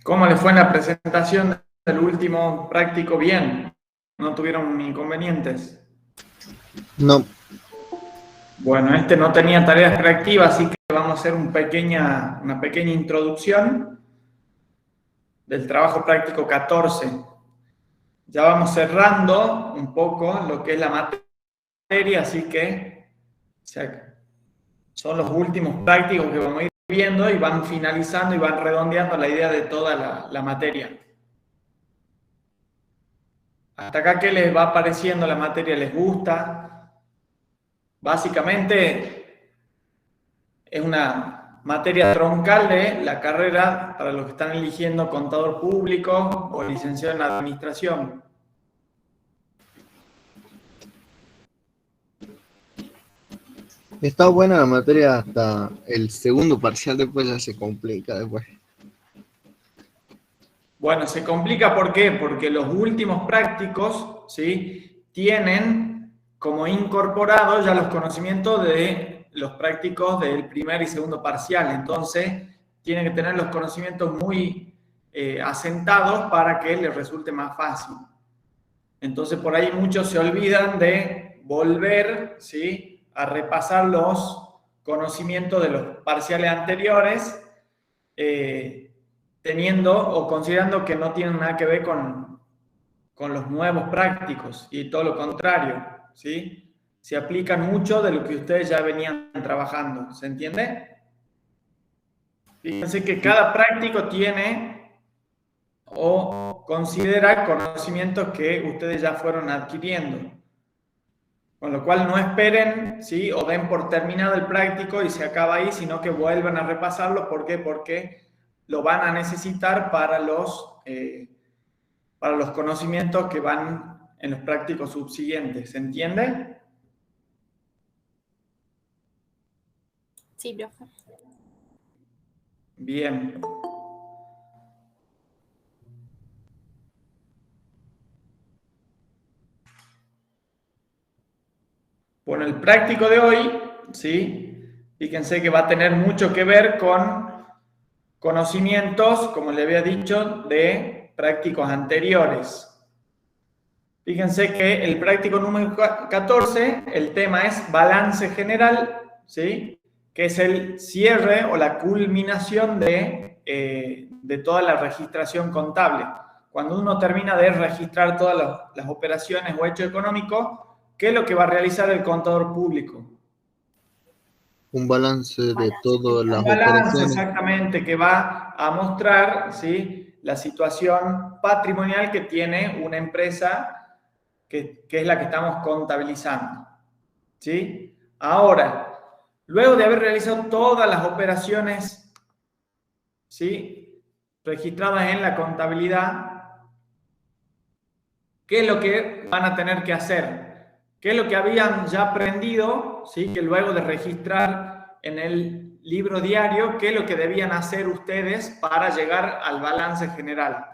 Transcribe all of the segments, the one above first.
¿Cómo les fue en la presentación del último práctico? Bien, ¿no tuvieron inconvenientes? No. Bueno, este no tenía tareas reactivas, así que vamos a hacer una pequeña introducción del trabajo práctico 14. Ya vamos cerrando un poco lo que es la materia, así que son los últimos prácticos que vamos a ir viendo y van finalizando y van redondeando la idea de toda la materia. ¿Hasta acá qué les va pareciendo la materia? ¿Les gusta? Básicamente es una materia troncal de la carrera para los que están eligiendo contador público o licenciado en administración. Está buena la materia hasta el segundo parcial, después ya se complica después. Bueno, se complica ¿por qué? Porque los últimos prácticos, ¿sí?, tienen como incorporados ya los conocimientos de los prácticos del primer y segundo parcial. Entonces, tienen que tener los conocimientos muy asentados para que les resulte más fácil. Entonces, por ahí muchos se olvidan de volver, ¿sí?, a repasar los conocimientos de los parciales anteriores, teniendo o considerando que no tienen nada que ver con los nuevos prácticos y todo lo contrario, ¿sí? Se aplican mucho de lo que ustedes ya venían trabajando, ¿se entiende? Fíjense que cada práctico tiene o considera conocimientos que ustedes ya fueron adquiriendo. Con lo cual no esperen, ¿sí?, o den por terminado el práctico y se acaba ahí, sino que vuelvan a repasarlo. ¿Por qué? Porque lo van a necesitar para los conocimientos que van en los prácticos subsiguientes. ¿Se entiende? Sí, profe. Bien. Bueno, el práctico de hoy, ¿sí?, fíjense que va a tener mucho que ver con conocimientos, como le había dicho, de prácticos anteriores. Fíjense que el práctico número 14, el tema es balance general, ¿sí?, que es el cierre o la culminación de toda la registración contable. Cuando uno termina de registrar todas las operaciones o hechos económicos, ¿qué es lo que va a realizar el contador público? Un balance de todas las Un balance, operaciones. exactamente, que va a mostrar, ¿sí?, la situación patrimonial que tiene una empresa que es la que estamos contabilizando, ¿sí? Ahora, luego de haber realizado todas las operaciones, ¿sí?, registradas en la contabilidad, ¿qué es lo que van a tener que hacer? ¿Qué es lo que habían ya aprendido? ¿Sí? Que luego de registrar en el libro diario, ¿qué es lo que debían hacer ustedes para llegar al balance general?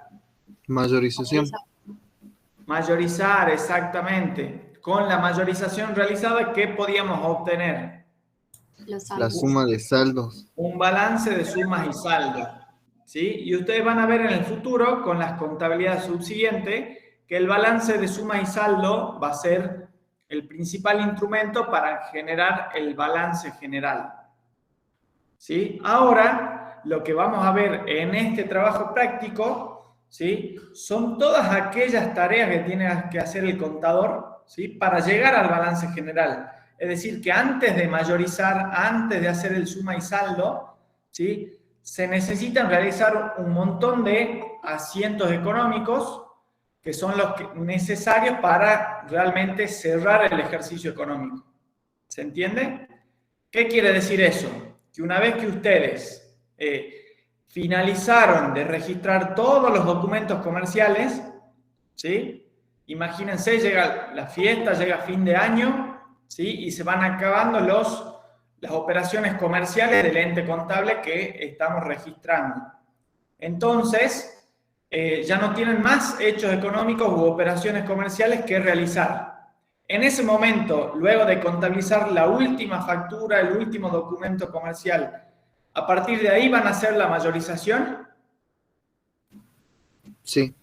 Mayorización. Mayorizar, exactamente. Con la mayorización realizada, ¿qué podíamos obtener? La suma de saldos. Un balance de sumas y saldos, ¿sí? Y ustedes van a ver en el futuro, con las contabilidades subsiguientes, que el balance de suma y saldo va a ser el principal instrumento para generar el balance general, ¿sí? Ahora, lo que vamos a ver en este trabajo práctico, ¿sí?, son todas aquellas tareas que tiene que hacer el contador, ¿sí?, para llegar al balance general. Es decir, que antes de mayorizar, antes de hacer el suma y saldo, ¿sí?, se necesitan realizar un montón de asientos económicos que son los necesarios para realmente cerrar el ejercicio económico. ¿Se entiende? ¿Qué quiere decir eso? Que una vez que ustedes finalizaron de registrar todos los documentos comerciales, ¿sí?, imagínense, llega la fiesta, llega fin de año, ¿sí?, y se van acabando las operaciones comerciales del ente contable que estamos registrando. Entonces, ya no tienen más hechos económicos u operaciones comerciales que realizar. En ese momento, luego de contabilizar la última factura, el último documento comercial, a partir de ahí van a hacer la mayorización. Sí.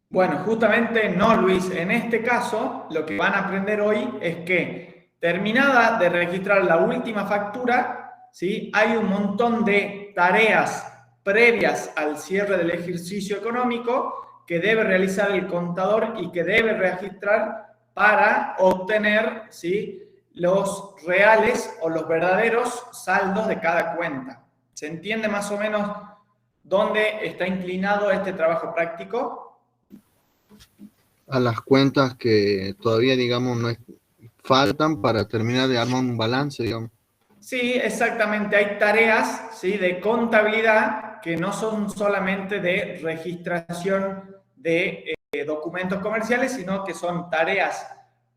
Bueno, justamente no, Luis. En este caso, lo que van a aprender hoy es que, terminada de registrar la última factura, ¿sí? Hay un montón de tareas previas al cierre del ejercicio económico que debe realizar el contador y que debe registrar para obtener, ¿sí?, los reales o los verdaderos saldos de cada cuenta. ¿Se entiende más o menos dónde está inclinado este trabajo práctico? A las cuentas que todavía, digamos, no faltan para terminar de armar un balance, digamos. Sí, exactamente. Hay tareas, ¿sí?, de contabilidad que no son solamente de registración de documentos comerciales, sino que son tareas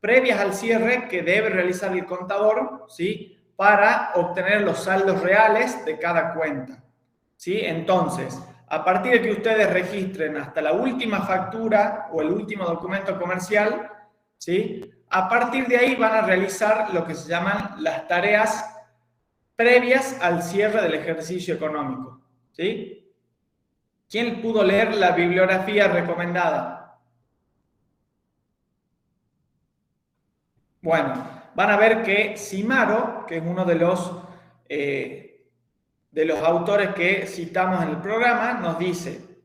previas al cierre que debe realizar el contador, ¿sí?, para obtener los saldos reales de cada cuenta, ¿sí? Entonces, a partir de que ustedes registren hasta la última factura o el último documento comercial, ¿sí?, a partir de ahí van a realizar lo que se llaman las tareas previas al cierre del ejercicio económico, ¿sí? ¿Quién pudo leer la bibliografía recomendada? Bueno, van a ver que Cimaro, que es uno de los autores que citamos en el programa, nos dice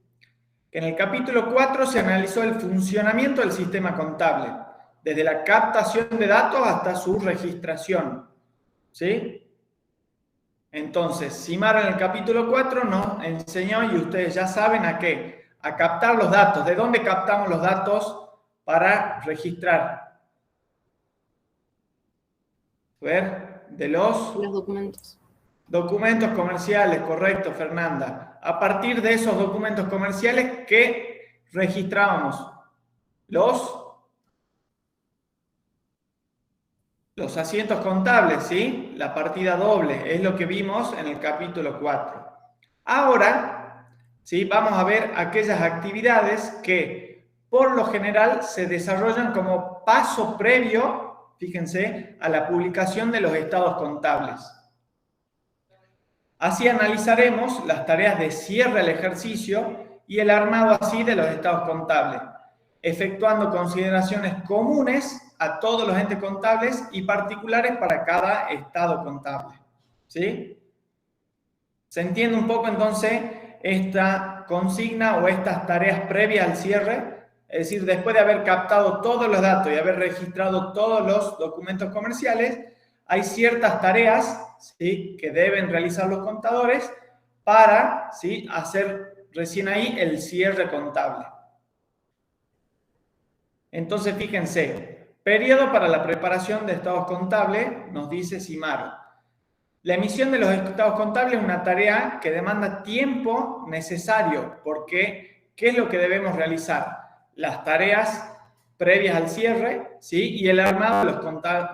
que en el capítulo 4 se analizó el funcionamiento del sistema contable, desde la captación de datos hasta su registración, ¿sí? Entonces, Cimaro en el capítulo 4 nos enseñó, y ustedes ya saben a qué, a captar los datos. ¿De dónde captamos los datos para registrar? A ver, de los documentos comerciales, correcto, Fernanda. A partir de esos documentos comerciales, ¿qué registrábamos? Los asientos contables, ¿sí? La partida doble, es lo que vimos en el capítulo 4. Ahora, ¿sí?, vamos a ver aquellas actividades que por lo general se desarrollan como paso previo, fíjense, a la publicación de los estados contables. Así analizaremos las tareas de cierre del ejercicio y el armado así de los estados contables, efectuando consideraciones comunes a todos los entes contables y particulares para cada estado contable, ¿sí? ¿Se entiende un poco entonces esta consigna o estas tareas previas al cierre? Es decir, después de haber captado todos los datos y haber registrado todos los documentos comerciales, hay ciertas tareas, ¿sí?, que deben realizar los contadores para, ¿sí?, hacer recién ahí el cierre contable. Entonces, fíjense, periodo para la preparación de estados contables, nos dice Cimaro. La emisión de los estados contables es una tarea que demanda tiempo necesario, porque ¿qué es lo que debemos realizar? Las tareas previas al cierre, ¿sí?, y el armado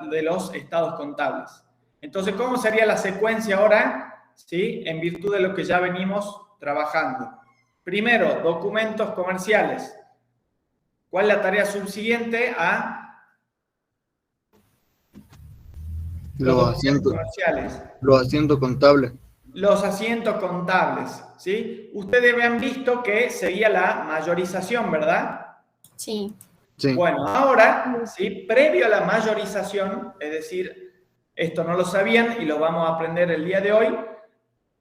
de los estados contables. Entonces, ¿cómo sería la secuencia ahora, ¿sí?, en virtud de lo que ya venimos trabajando? Primero, documentos comerciales. ¿Cuál es la tarea subsiguiente a los asientos comerciales? Los asientos contables. Los asientos contables, ¿sí? Ustedes han visto que seguía la mayorización, ¿verdad? Sí. Sí. Bueno, ahora, ¿sí?, previo a la mayorización, es decir, esto no lo sabían y lo vamos a aprender el día de hoy,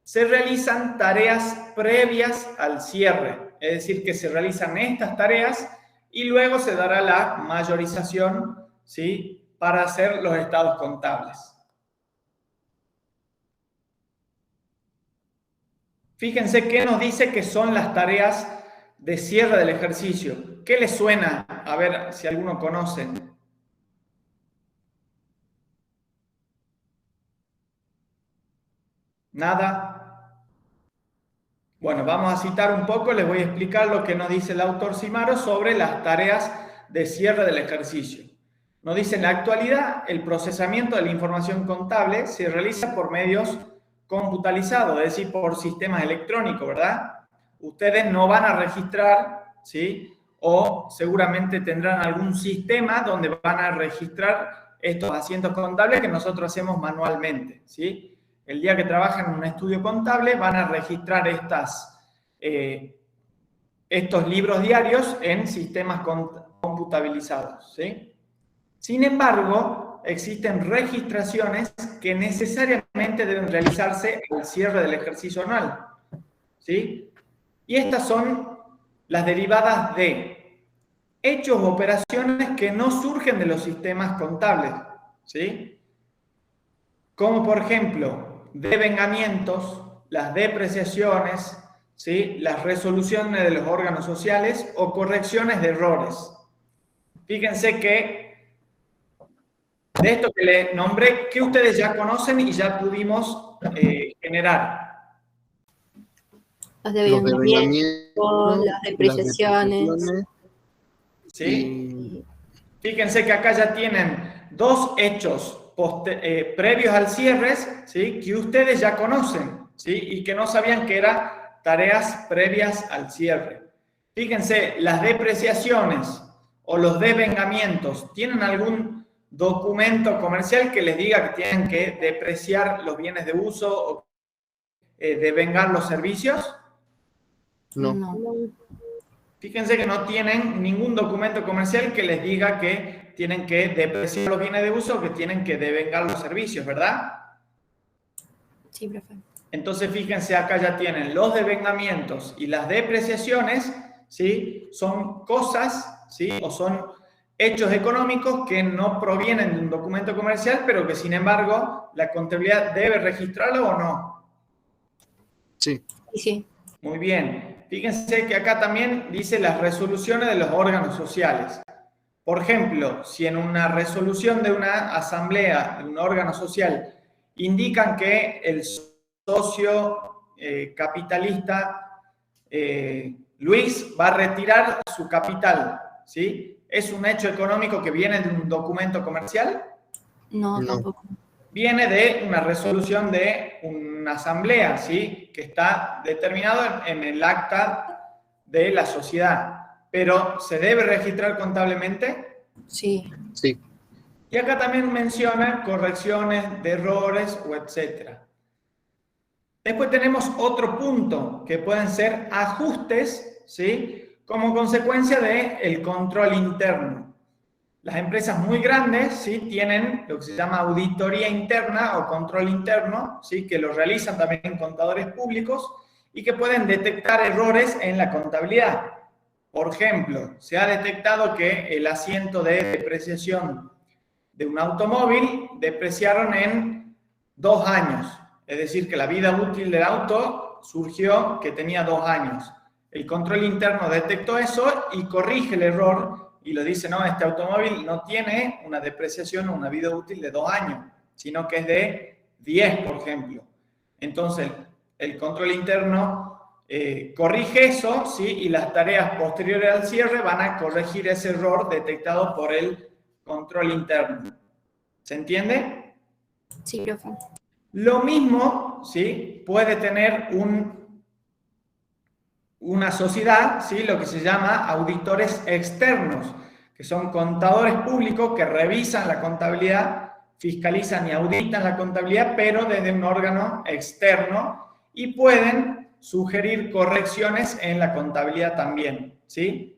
se realizan tareas previas al cierre, es decir, que se realizan estas tareas y luego se dará la mayorización, ¿sí?, para hacer los estados contables. Fíjense qué nos dice que son las tareas de cierre del ejercicio. ¿Qué les suena? A ver si alguno conoce. ¿Nada? Bueno, vamos a citar un poco, les voy a explicar lo que nos dice el autor Cimaro sobre las tareas de cierre del ejercicio. Nos dice, en la actualidad, el procesamiento de la información contable se realiza por medios computalizados, es decir, por sistemas electrónicos, ¿verdad? Ustedes no van a registrar, ¿sí?, o seguramente tendrán algún sistema donde van a registrar estos asientos contables que nosotros hacemos manualmente, ¿sí? El día que trabajan en un estudio contable van a registrar estos libros diarios en sistemas computabilizados, ¿sí? Sin embargo, existen registraciones que necesariamente deben realizarse al cierre del ejercicio anual, ¿sí? Y estas son las derivadas de hechos o operaciones que no surgen de los sistemas contables, ¿sí? Como por ejemplo, devengamientos, las depreciaciones, ¿sí? Las resoluciones de los órganos sociales o correcciones de errores. Fíjense que de esto que le nombré, que ustedes ya conocen y ya pudimos generar. Los Los devengamientos, las depreciaciones. ¿Sí? Y Fíjense que acá ya tienen dos hechos previos al cierre, ¿sí? Que ustedes ya conocen, ¿sí? Y que no sabían que eran tareas previas al cierre. Fíjense, las depreciaciones o los devengamientos, ¿tienen algún documento comercial que les diga que tienen que depreciar los bienes de uso o devengar los servicios? No. Fíjense que no tienen ningún documento comercial que les diga que tienen que depreciar los bienes de uso o que tienen que devengar los servicios, ¿verdad? Sí, profe. Entonces, fíjense, acá ya tienen los devengamientos y las depreciaciones, ¿sí? Son cosas, ¿sí? O son hechos económicos que no provienen de un documento comercial, pero que, sin embargo, la contabilidad debe registrarlo o no. Sí. Sí. Muy bien. Fíjense que acá también dice las resoluciones de los órganos sociales. Por ejemplo, si en una resolución de una asamblea, de un órgano social, indican que el socio capitalista Luis va a retirar su capital, ¿sí? ¿Es un hecho económico que viene de un documento comercial? No, No. tampoco. Viene de una resolución de una asamblea, ¿sí? Que está determinado en el acta de la sociedad. Pero, ¿se debe registrar contablemente? Sí. Sí. Y acá también menciona correcciones de errores o etcétera. Después tenemos otro punto, que pueden ser ajustes, ¿sí? Como consecuencia del control interno. Las empresas muy grandes, ¿sí? Tienen lo que se llama auditoría interna o control interno, ¿sí? Que lo realizan también contadores públicos y que pueden detectar errores en la contabilidad. Por ejemplo, se ha detectado que el asiento de depreciación de un automóvil depreciaron en 2 años. Es decir, que la vida útil del auto surgió que tenía 2 años. El control interno detectó eso y corrige el error y lo dice, no, este automóvil no tiene una depreciación o una vida útil de 2 años, sino que es de 10, por ejemplo. Entonces, el control interno corrige eso, ¿sí? Y las tareas posteriores al cierre van a corregir ese error detectado por el control interno. ¿Se entiende? Sí, profe. Lo mismo, ¿sí? Puede tener una sociedad, ¿sí? Lo que se llama auditores externos, que son contadores públicos que revisan la contabilidad, fiscalizan y auditan la contabilidad, pero desde un órgano externo y pueden sugerir correcciones en la contabilidad también, ¿sí?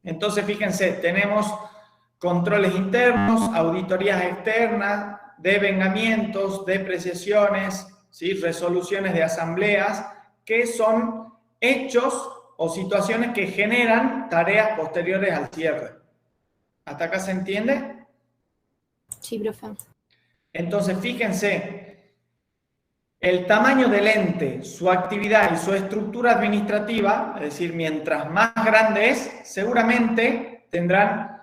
Entonces, fíjense, tenemos controles internos, auditorías externas, devengamientos, depreciaciones, ¿sí? Resoluciones de asambleas, que son hechos o situaciones que generan tareas posteriores al cierre. ¿Hasta acá se entiende? Sí, profe. Entonces, fíjense, el tamaño del ente, su actividad y su estructura administrativa, es decir, mientras más grande es, seguramente tendrán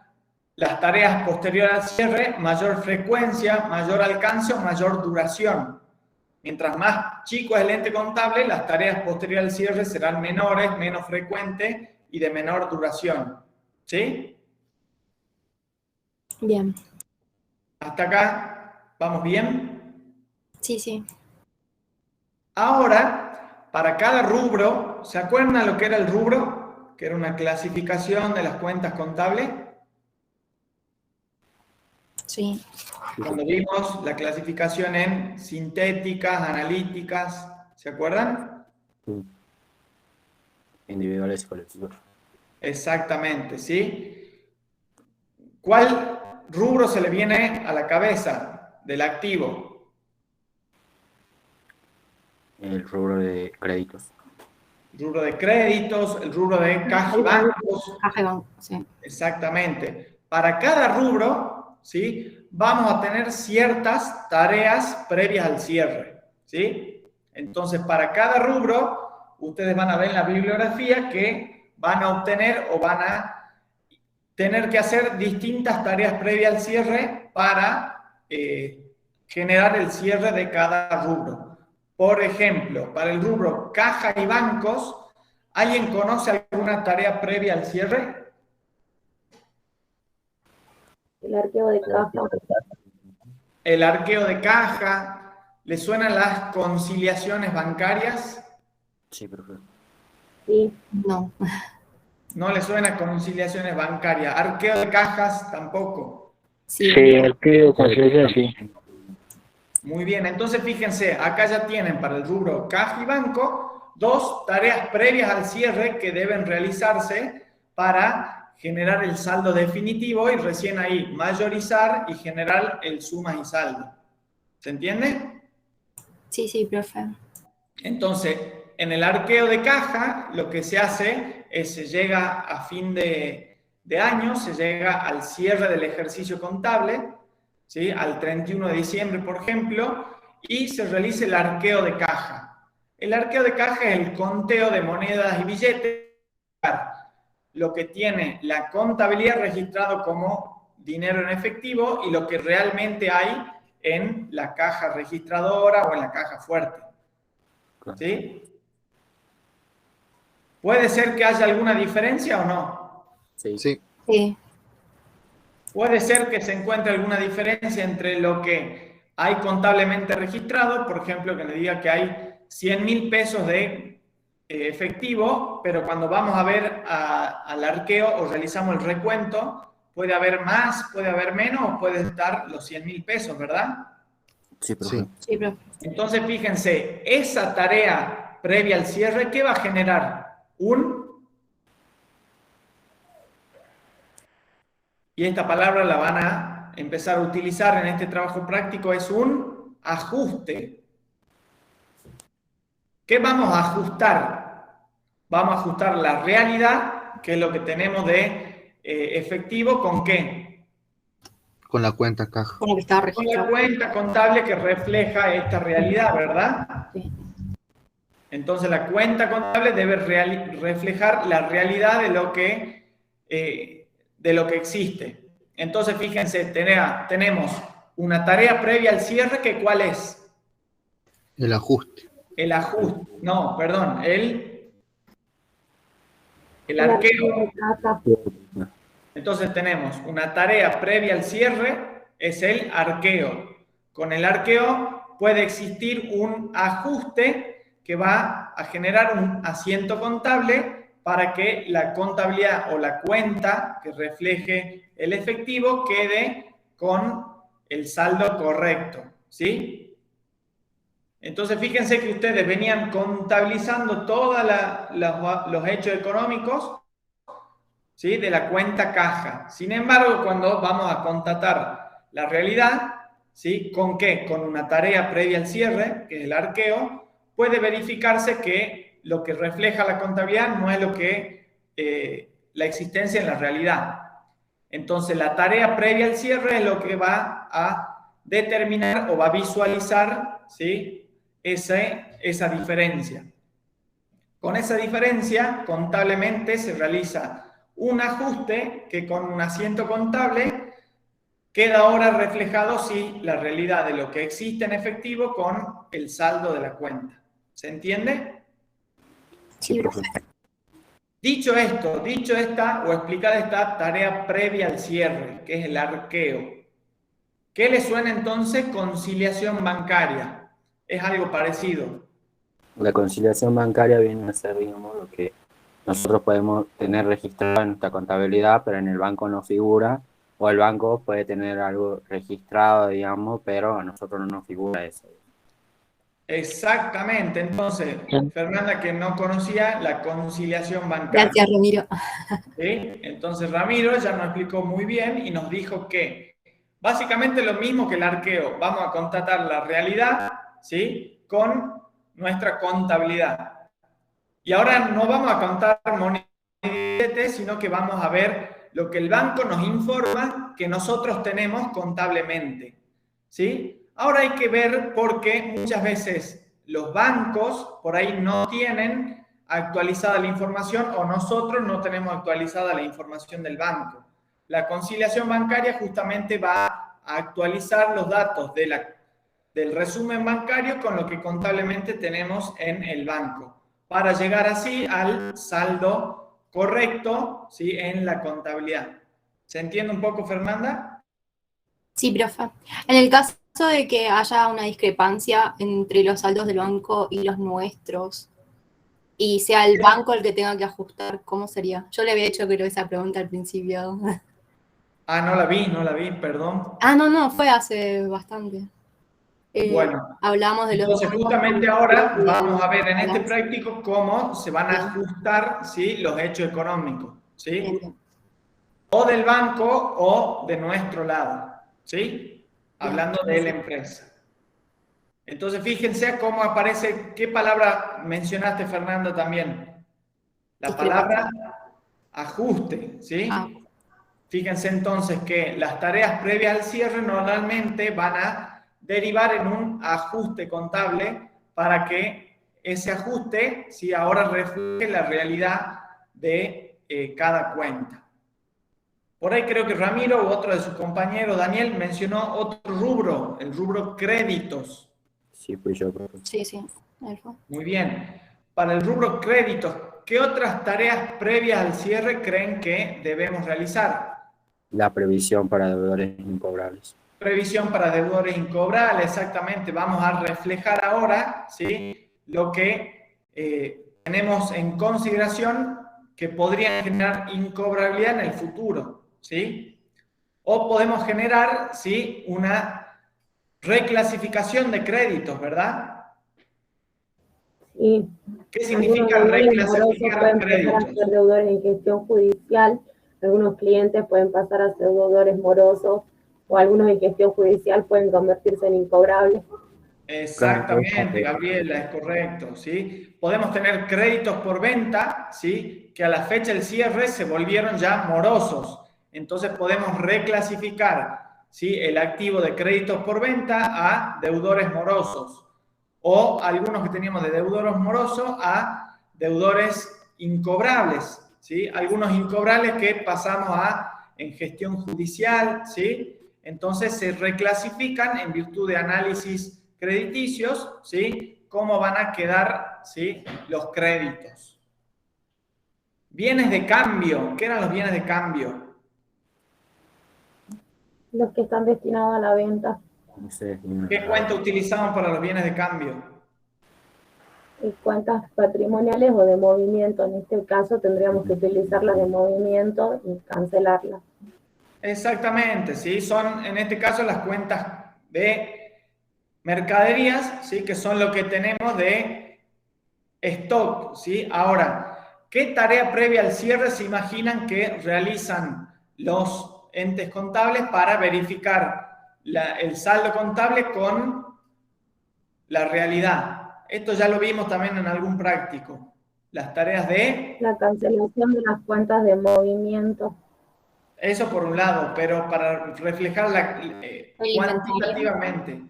las tareas posteriores al cierre mayor frecuencia, mayor alcance o mayor duración. Mientras más chico es el ente contable, las tareas posteriores al cierre serán menores, menos frecuentes y de menor duración. ¿Sí? Bien. ¿Hasta acá vamos bien? Sí, sí. Ahora, para cada rubro, ¿se acuerdan lo que era el rubro? Que era una clasificación de las cuentas contables. Sí. Cuando vimos la clasificación en sintéticas, analíticas, ¿se acuerdan? individuales y colectivos. Exactamente, ¿sí? ¿Cuál rubro se le viene a la cabeza del activo? El rubro de créditos. Rubro de créditos, el rubro de caja y bancos. Caja y banco, sí. Exactamente. Para cada rubro, ¿sí? Vamos a tener ciertas tareas previas al cierre, ¿sí? Entonces, para cada rubro, ustedes van a ver en la bibliografía que van a obtener o van a tener que hacer distintas tareas previas al cierre para generar el cierre de cada rubro. Por ejemplo, para el rubro caja y bancos, ¿alguien conoce alguna tarea previa al cierre? El arqueo de caja. El arqueo de caja. ¿Le suenan las conciliaciones bancarias? Sí, profe. Sí, No. No le suena conciliaciones bancarias. Arqueo de cajas tampoco. Sí. Sí, arqueo, conciliación, sí. Muy bien, entonces fíjense, acá ya tienen para el rubro caja y banco 2 tareas previas al cierre que deben realizarse para generar el saldo definitivo y recién ahí mayorizar y generar el sumas y saldo. ¿Se entiende? Sí, sí, profe. Entonces, en el arqueo de caja, lo que se hace es se llega a fin de año, se llega al cierre del ejercicio contable, ¿sí? Al 31 de diciembre, por ejemplo, y se realiza el arqueo de caja. El arqueo de caja es el conteo de monedas y billetes, lo que tiene la contabilidad registrado como dinero en efectivo y lo que realmente hay en la caja registradora o en la caja fuerte. ¿Sí? ¿Puede ser que haya alguna diferencia o no? Sí. Sí, Sí. Puede ser que se encuentre alguna diferencia entre lo que hay contablemente registrado, por ejemplo, que le diga que hay 100.000 pesos de efectivo, pero cuando vamos a ver al arqueo o realizamos el recuento, puede haber más, puede haber menos, o puede estar los 100.000 pesos, ¿verdad? Sí, profe. sí. Sí, profe. Entonces, fíjense, esa tarea previa al cierre, ¿qué va a generar? Y esta palabra la van a empezar a utilizar en este trabajo práctico, es un ajuste. ¿Qué vamos a ajustar? Vamos a ajustar la realidad, que es lo que tenemos de efectivo, ¿con qué? Con la cuenta caja. Con lo que estaba Con la registrado. cuenta contable que refleja esta realidad, ¿verdad? Sí. Entonces la cuenta contable debe reflejar la realidad de lo que existe. Entonces fíjense, tenemos una tarea previa al cierre que ¿cuál es? El ajuste. El ajuste, no, perdón, el arqueo. de caja. Entonces tenemos una tarea previa al cierre, es el arqueo. Con el arqueo puede existir un ajuste que va a generar un asiento contable para que la contabilidad o la cuenta que refleje el efectivo quede con el saldo correcto, ¿sí? Entonces fíjense que ustedes venían contabilizando todos los hechos económicos, ¿sí? De la cuenta caja. Sin embargo, cuando vamos a constatar la realidad, ¿sí? ¿Con qué? Con una tarea previa al cierre, que es el arqueo, puede verificarse que lo que refleja la contabilidad no es lo que la existencia en la realidad. Entonces, la tarea previa al cierre es lo que va a determinar o va a visualizar, ¿sí? Esa diferencia. Con esa diferencia, contablemente se realiza un ajuste que con un asiento contable queda ahora reflejado, sí, la realidad de lo que existe en efectivo con el saldo de la cuenta. ¿Se entiende? Sí, profe. Dicho esto, dicho esta o explicada esta tarea previa al cierre, que es el arqueo, ¿qué le suena entonces conciliación bancaria? Es algo parecido. La conciliación bancaria viene a ser, digamos, lo que nosotros podemos tener registrado en nuestra contabilidad, pero en el banco no figura, o el banco puede tener algo registrado, digamos, pero a nosotros no nos figura eso. Exactamente. Entonces, Fernanda, que no conocía la conciliación bancaria. Gracias, Ramiro. ¿Sí? Entonces, Ramiro ya nos explicó muy bien y nos dijo que básicamente lo mismo que el arqueo. Vamos a contratar la realidad, ¿sí?, con nuestra contabilidad. Y ahora no vamos a contar monedas, sino que vamos a ver lo que el banco nos informa que nosotros tenemos contablemente, ¿sí? Ahora hay que ver por qué muchas veces los bancos por ahí no tienen actualizada la información o nosotros no tenemos actualizada la información del banco. La conciliación bancaria justamente va a actualizar los datos del resumen bancario con lo que contablemente tenemos en el banco, para llegar así al saldo correcto, ¿sí?, en la contabilidad. ¿Se entiende un poco, Fernanda? Sí, profe. En el caso de que haya una discrepancia entre los saldos del banco y los nuestros, y sea el banco el que tenga que ajustar, ¿cómo sería? Yo le había hecho, creo, esa pregunta al principio. Ah, no la vi, perdón. Ah, no, fue hace bastante. Bueno, Hablamos de los entonces bancos justamente y- ahora vamos a ver en este balance. práctico cómo se van a Bien. ajustar, ¿sí?, los hechos económicos, ¿sí? Bien, bien. O del banco o de nuestro lado, ¿sí? Hablando de la empresa. Entonces, fíjense cómo aparece, ¿qué palabra mencionaste, Fernanda, también? La palabra ajuste, ¿sí? Ah, Fíjense entonces que las tareas previas al cierre normalmente van a derivar en un ajuste contable para que ese ajuste, ¿sí?, ahora refleje la realidad de cada cuenta. Por ahí creo que Ramiro u otro de sus compañeros, Daniel, mencionó otro rubro, el rubro créditos. Sí, pues yo, profe. sí. Ahí fue. Muy bien. Para el rubro créditos, ¿qué otras tareas previas al cierre creen que debemos realizar? La previsión para deudores incobrables. Previsión para deudores incobrables, exactamente. Vamos a reflejar ahora, ¿sí?, lo que tenemos en consideración que podría generar incobrabilidad en el futuro, ¿sí? O podemos generar, ¿sí?, una reclasificación de créditos, ¿verdad? Sí. ¿Qué Algunos significa deudores morosos reclasificar pueden pasar a créditos? ser deudores en gestión judicial, algunos clientes pueden pasar a ser deudores morosos o algunos en gestión judicial pueden convertirse en incobrables. Exactamente, Gabriela, es correcto, ¿sí? Podemos tener créditos por venta, ¿sí?, que a la fecha del cierre se volvieron ya morosos. Entonces podemos reclasificar, ¿sí?, el activo de créditos por venta a deudores morosos. O algunos que teníamos de deudores morosos a deudores incobrables, ¿sí? Algunos incobrables que pasamos en gestión judicial, ¿sí? Entonces se reclasifican en virtud de análisis crediticios, ¿sí?, cómo van a quedar, ¿sí?, los créditos. Bienes de cambio. ¿Qué eran los bienes de cambio? Los que están destinados a la venta. No sé, ¿Qué cuenta utilizamos para los bienes de cambio? Y cuentas patrimoniales o de movimiento. En este caso tendríamos que utilizar las de movimiento y cancelarlas. Exactamente, ¿sí? Son en este caso las cuentas de mercaderías, ¿sí?, que son lo que tenemos de stock, ¿sí? Ahora, ¿qué tarea previa al cierre se imaginan que realizan los entes contables para verificar el saldo contable con la realidad? Esto ya lo vimos también en algún práctico. Las tareas de... La cancelación de las cuentas de movimiento. Eso por un lado, pero para reflejarla cuantitativamente.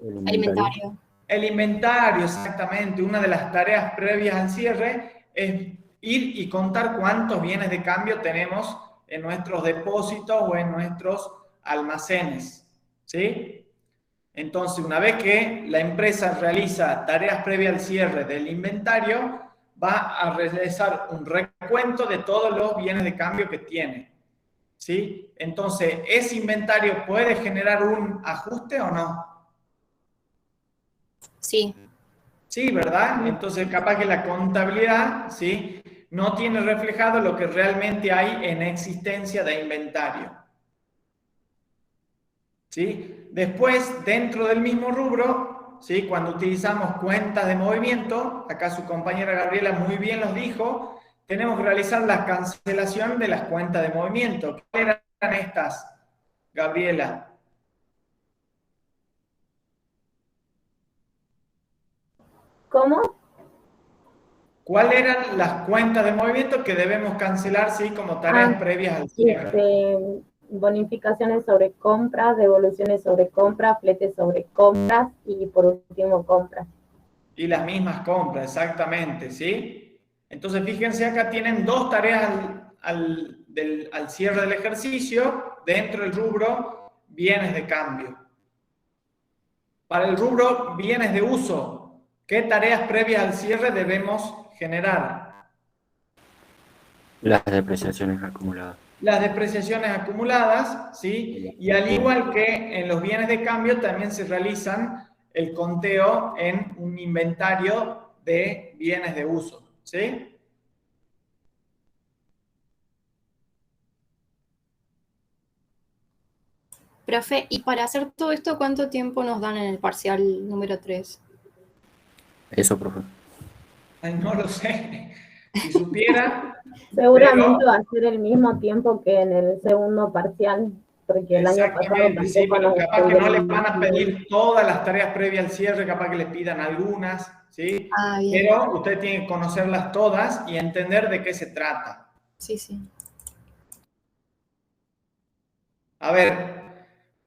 El inventario. El inventario, exactamente. Una de las tareas previas al cierre es ir y contar cuántos bienes de cambio tenemos en nuestros depósitos o en nuestros almacenes, ¿sí? Entonces, una vez que la empresa realiza tareas previas al cierre del inventario, va a realizar un recuento de todos los bienes de cambio que tiene, ¿sí? Entonces, ¿ese inventario puede generar un ajuste o no? Sí. Sí, ¿verdad? Entonces, capaz que la contabilidad, ¿sí?, no tiene reflejado lo que realmente hay en existencia de inventario, ¿sí? Después, dentro del mismo rubro, ¿sí? Cuando utilizamos cuentas de movimiento, acá su compañera Gabriela muy bien los dijo, tenemos que realizar la cancelación de las cuentas de movimiento. ¿Cuáles eran estas, Gabriela? ¿Cómo? ¿Cuáles eran las cuentas de movimiento que debemos cancelar, sí, como tareas previas al cierre? Bonificaciones sobre compras, devoluciones sobre compras, fletes sobre compras y por último compras. Y las mismas compras, exactamente, ¿sí? Entonces, fíjense, acá tienen dos tareas al cierre del ejercicio dentro del rubro bienes de cambio. Para el rubro bienes de uso, ¿qué tareas previas al cierre debemos generar? Las depreciaciones acumuladas. Las depreciaciones acumuladas, ¿sí? Y al igual que en los bienes de cambio, también se realizan el conteo en un inventario de bienes de uso, ¿sí? Profe, y para hacer todo esto, ¿cuánto tiempo nos dan en el parcial número 3? Eso, profe. Ay, no lo sé. Si supiera. Seguramente va a ser el mismo tiempo que en el segundo parcial, porque el año pasado Exactamente, sí, tampoco pero nos capaz que no les estuvieron- van a pedir todas las tareas previas al cierre, capaz que les pidan algunas, ¿sí? Ah, bien. Pero usted tiene que conocerlas todas y entender de qué se trata. Sí, sí. A ver,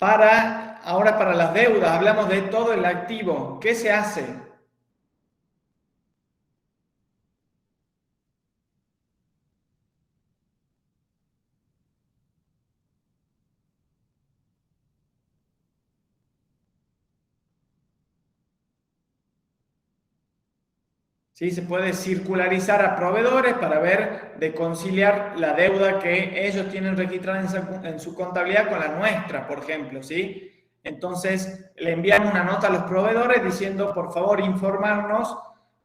ahora para las deudas, hablamos de todo el activo. ¿Qué se hace? ¿Sí? Se puede circularizar a proveedores para ver de conciliar la deuda que ellos tienen registrada en su contabilidad con la nuestra, por ejemplo, ¿sí? Entonces, le envían una nota a los proveedores diciendo, por favor, informarnos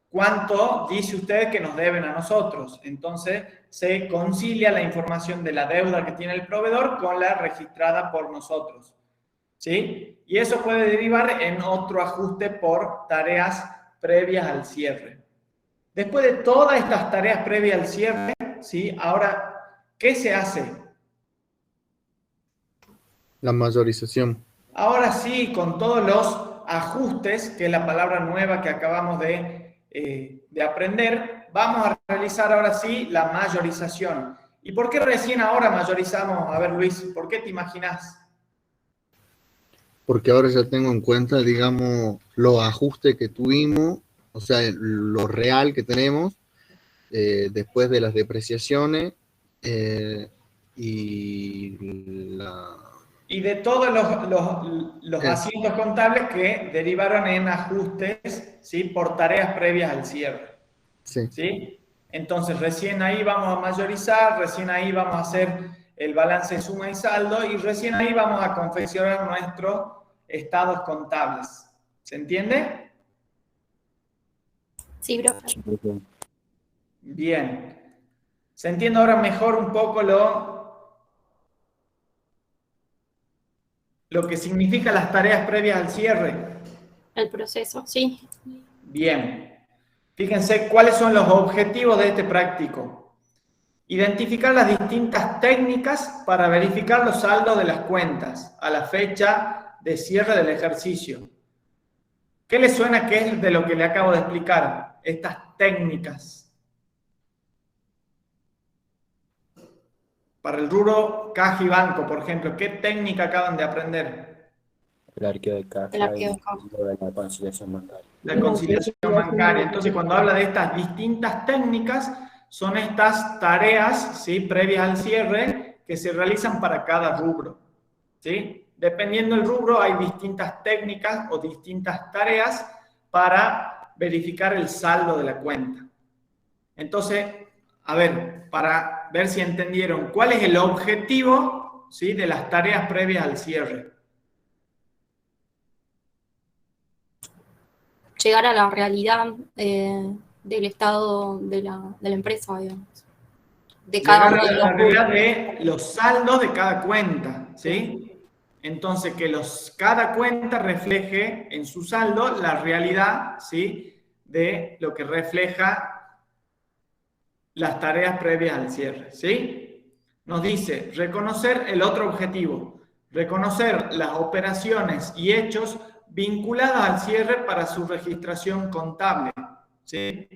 cuánto dice usted que nos deben a nosotros. Entonces, se concilia la información de la deuda que tiene el proveedor con la registrada por nosotros, ¿sí? Y eso puede derivar en otro ajuste por tareas previas al cierre. Después de todas estas tareas previas al cierre, ¿sí? Ahora, ¿qué se hace? La mayorización. Ahora sí, con todos los ajustes, que es la palabra nueva que acabamos de aprender, vamos a realizar ahora sí la mayorización. ¿Y por qué recién ahora mayorizamos? A ver, Luis, ¿por qué te imaginas? Porque ahora ya tengo en cuenta, digamos, los ajustes que tuvimos, o sea, lo real que tenemos después de las depreciaciones y la... Y de todos los asientos contables que derivaron en ajustes, ¿sí? Por tareas previas al cierre. Sí. ¿Sí? Entonces, recién ahí vamos a mayorizar, recién ahí vamos a hacer el balance de suma y saldo y recién ahí vamos a confeccionar nuestros estados contables. ¿Se entiende? Sí, profe. Bien. ¿Se entiende ahora mejor un poco lo que significan las tareas previas al cierre? El proceso, sí. Bien. Fíjense cuáles son los objetivos de este práctico. Identificar las distintas técnicas para verificar los saldos de las cuentas a la fecha de cierre del ejercicio. ¿Qué le suena que es de lo que le acabo de explicar? Estas técnicas. Para el rubro caja y banco, por ejemplo, ¿qué técnica acaban de aprender? El arqueo de caja El arqueo de caja. y la conciliación bancaria. La conciliación bancaria. Entonces, cuando habla de estas distintas técnicas, son estas tareas, ¿sí? Previas al cierre que se realizan para cada rubro, ¿sí? Dependiendo del rubro, hay distintas técnicas o distintas tareas para verificar el saldo de la cuenta. Entonces, a ver, para ver si entendieron, ¿cuál es el objetivo, ¿sí? De las tareas previas al cierre? Llegar a la realidad del estado de la empresa, digamos. De cada Llegar uno a de la los realidad rubros. de los saldos de cada cuenta, ¿sí? Entonces, que cada cuenta refleje en su saldo la realidad, ¿sí?, de lo que refleja las tareas previas al cierre, ¿sí? Nos dice, reconocer el otro objetivo, reconocer las operaciones y hechos vinculadas al cierre para su registración contable, ¿sí?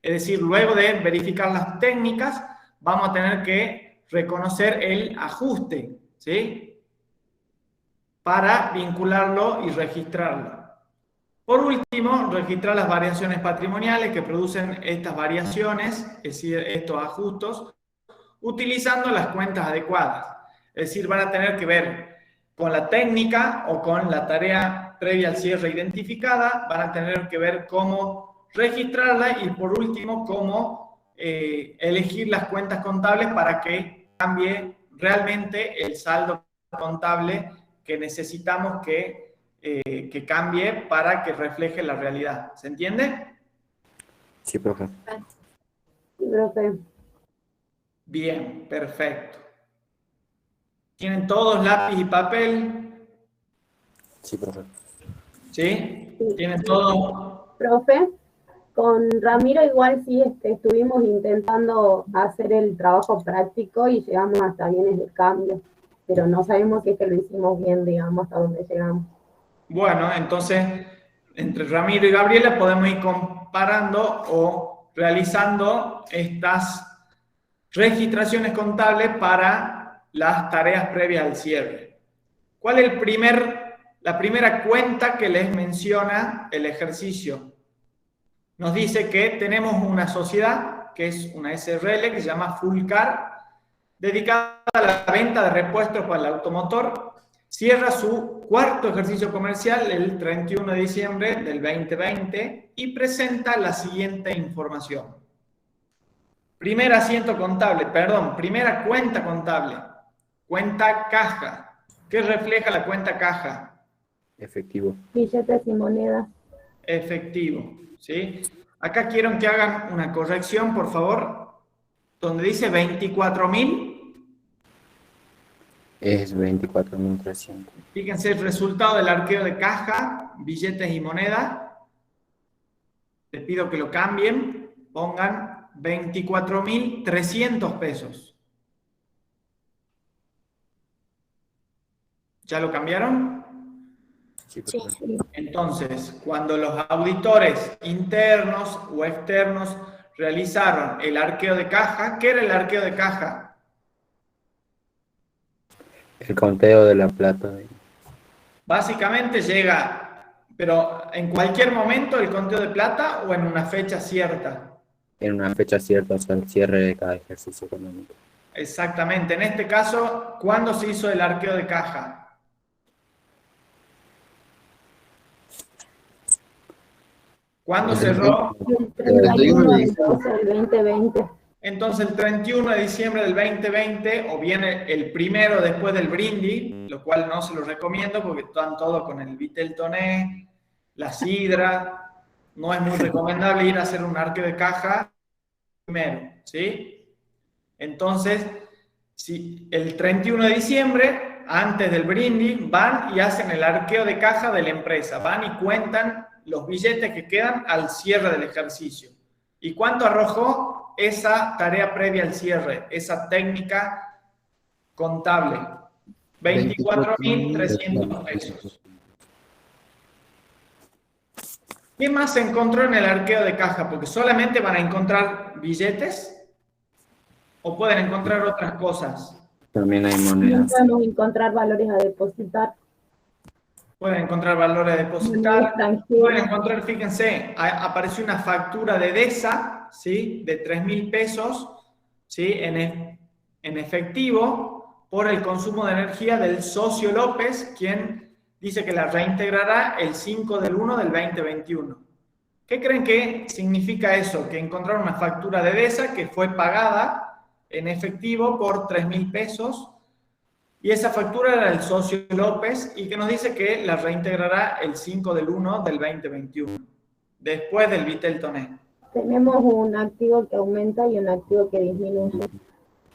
Es decir, luego de verificar las técnicas, vamos a tener que reconocer el ajuste, ¿sí?, para vincularlo y registrarlo. Por último, registrar las variaciones patrimoniales que producen estas variaciones, es decir, estos ajustes, utilizando las cuentas adecuadas. Es decir, van a tener que ver con la técnica o con la tarea previa al cierre identificada, van a tener que ver cómo registrarla y, por último, cómo elegir las cuentas contables para que cambie realmente el saldo contable que necesitamos que cambie para que refleje la realidad. ¿Se entiende? Sí, profe. Sí, profe. Bien, perfecto. ¿Tienen todos lápiz y papel? Sí, profe. ¿Sí? ¿Tienen todo? Profe, con Ramiro igual sí estuvimos intentando hacer el trabajo práctico y llegamos hasta bienes de cambio, pero no sabemos si es que lo hicimos bien, digamos, hasta donde llegamos. Bueno, entonces, entre Ramiro y Gabriela podemos ir comparando o realizando estas registraciones contables para las tareas previas al cierre. ¿Cuál es la primera cuenta que les menciona el ejercicio? Nos dice que tenemos una sociedad, que es una SRL, que se llama Fullcar, dedicada a la venta de repuestos para el automotor. Cierra su cuarto ejercicio comercial el 31 de diciembre del 2020 y presenta la siguiente información. Primera cuenta contable, cuenta caja. ¿Qué refleja la cuenta caja? Efectivo. Billetes y monedas. Efectivo, ¿sí? Acá quiero que hagan una corrección, por favor, donde dice 24.000. Es 24.300. Fíjense el resultado del arqueo de caja, billetes y moneda. Les pido que lo cambien, pongan 24.300 pesos. ¿Ya lo cambiaron? Sí, profe. Sí. Entonces, cuando los auditores internos o externos realizaron el arqueo de caja, ¿qué era el arqueo de caja? El conteo de la plata. Básicamente llega, pero en cualquier momento el conteo de plata o en una fecha cierta. En una fecha cierta, o sea, el cierre de cada ejercicio económico. Exactamente. En este caso, ¿cuándo se hizo el arqueo de caja? ¿Cuándo cerró? El 31 del 12 del 2020. Entonces, el 31 de diciembre del 2020, o bien el primero después del brindis, lo cual no se lo recomiendo porque están todos con el Vitel Toné, la sidra. No es muy recomendable ir a hacer un arqueo de caja primero, ¿sí? Entonces, si el 31 de diciembre, antes del brindis, van y hacen el arqueo de caja de la empresa. Van y cuentan los billetes que quedan al cierre del ejercicio. ¿Y cuánto arrojó esa tarea previa al cierre, esa técnica contable? 24.300 pesos. ¿Qué más se encontró en el arqueo de caja? Porque solamente van a encontrar billetes o pueden encontrar otras cosas. También hay No monedas. podemos encontrar valores a depositar. Pueden encontrar valores a depositar. Pueden encontrar, fíjense, apareció una factura de DESA, ¿sí?, de 3.000 pesos, ¿sí?, en efectivo por el consumo de energía del socio López, quien dice que la reintegrará el 5 del 1 del 2021. ¿Qué creen que significa eso? Que encontraron una factura de DESA que fue pagada en efectivo por 3.000 pesos. Y esa factura era del socio López y que nos dice que la reintegrará el 5 del 1 del 2021, después del Vitel Toné. Tenemos un activo que aumenta y un activo que disminuye.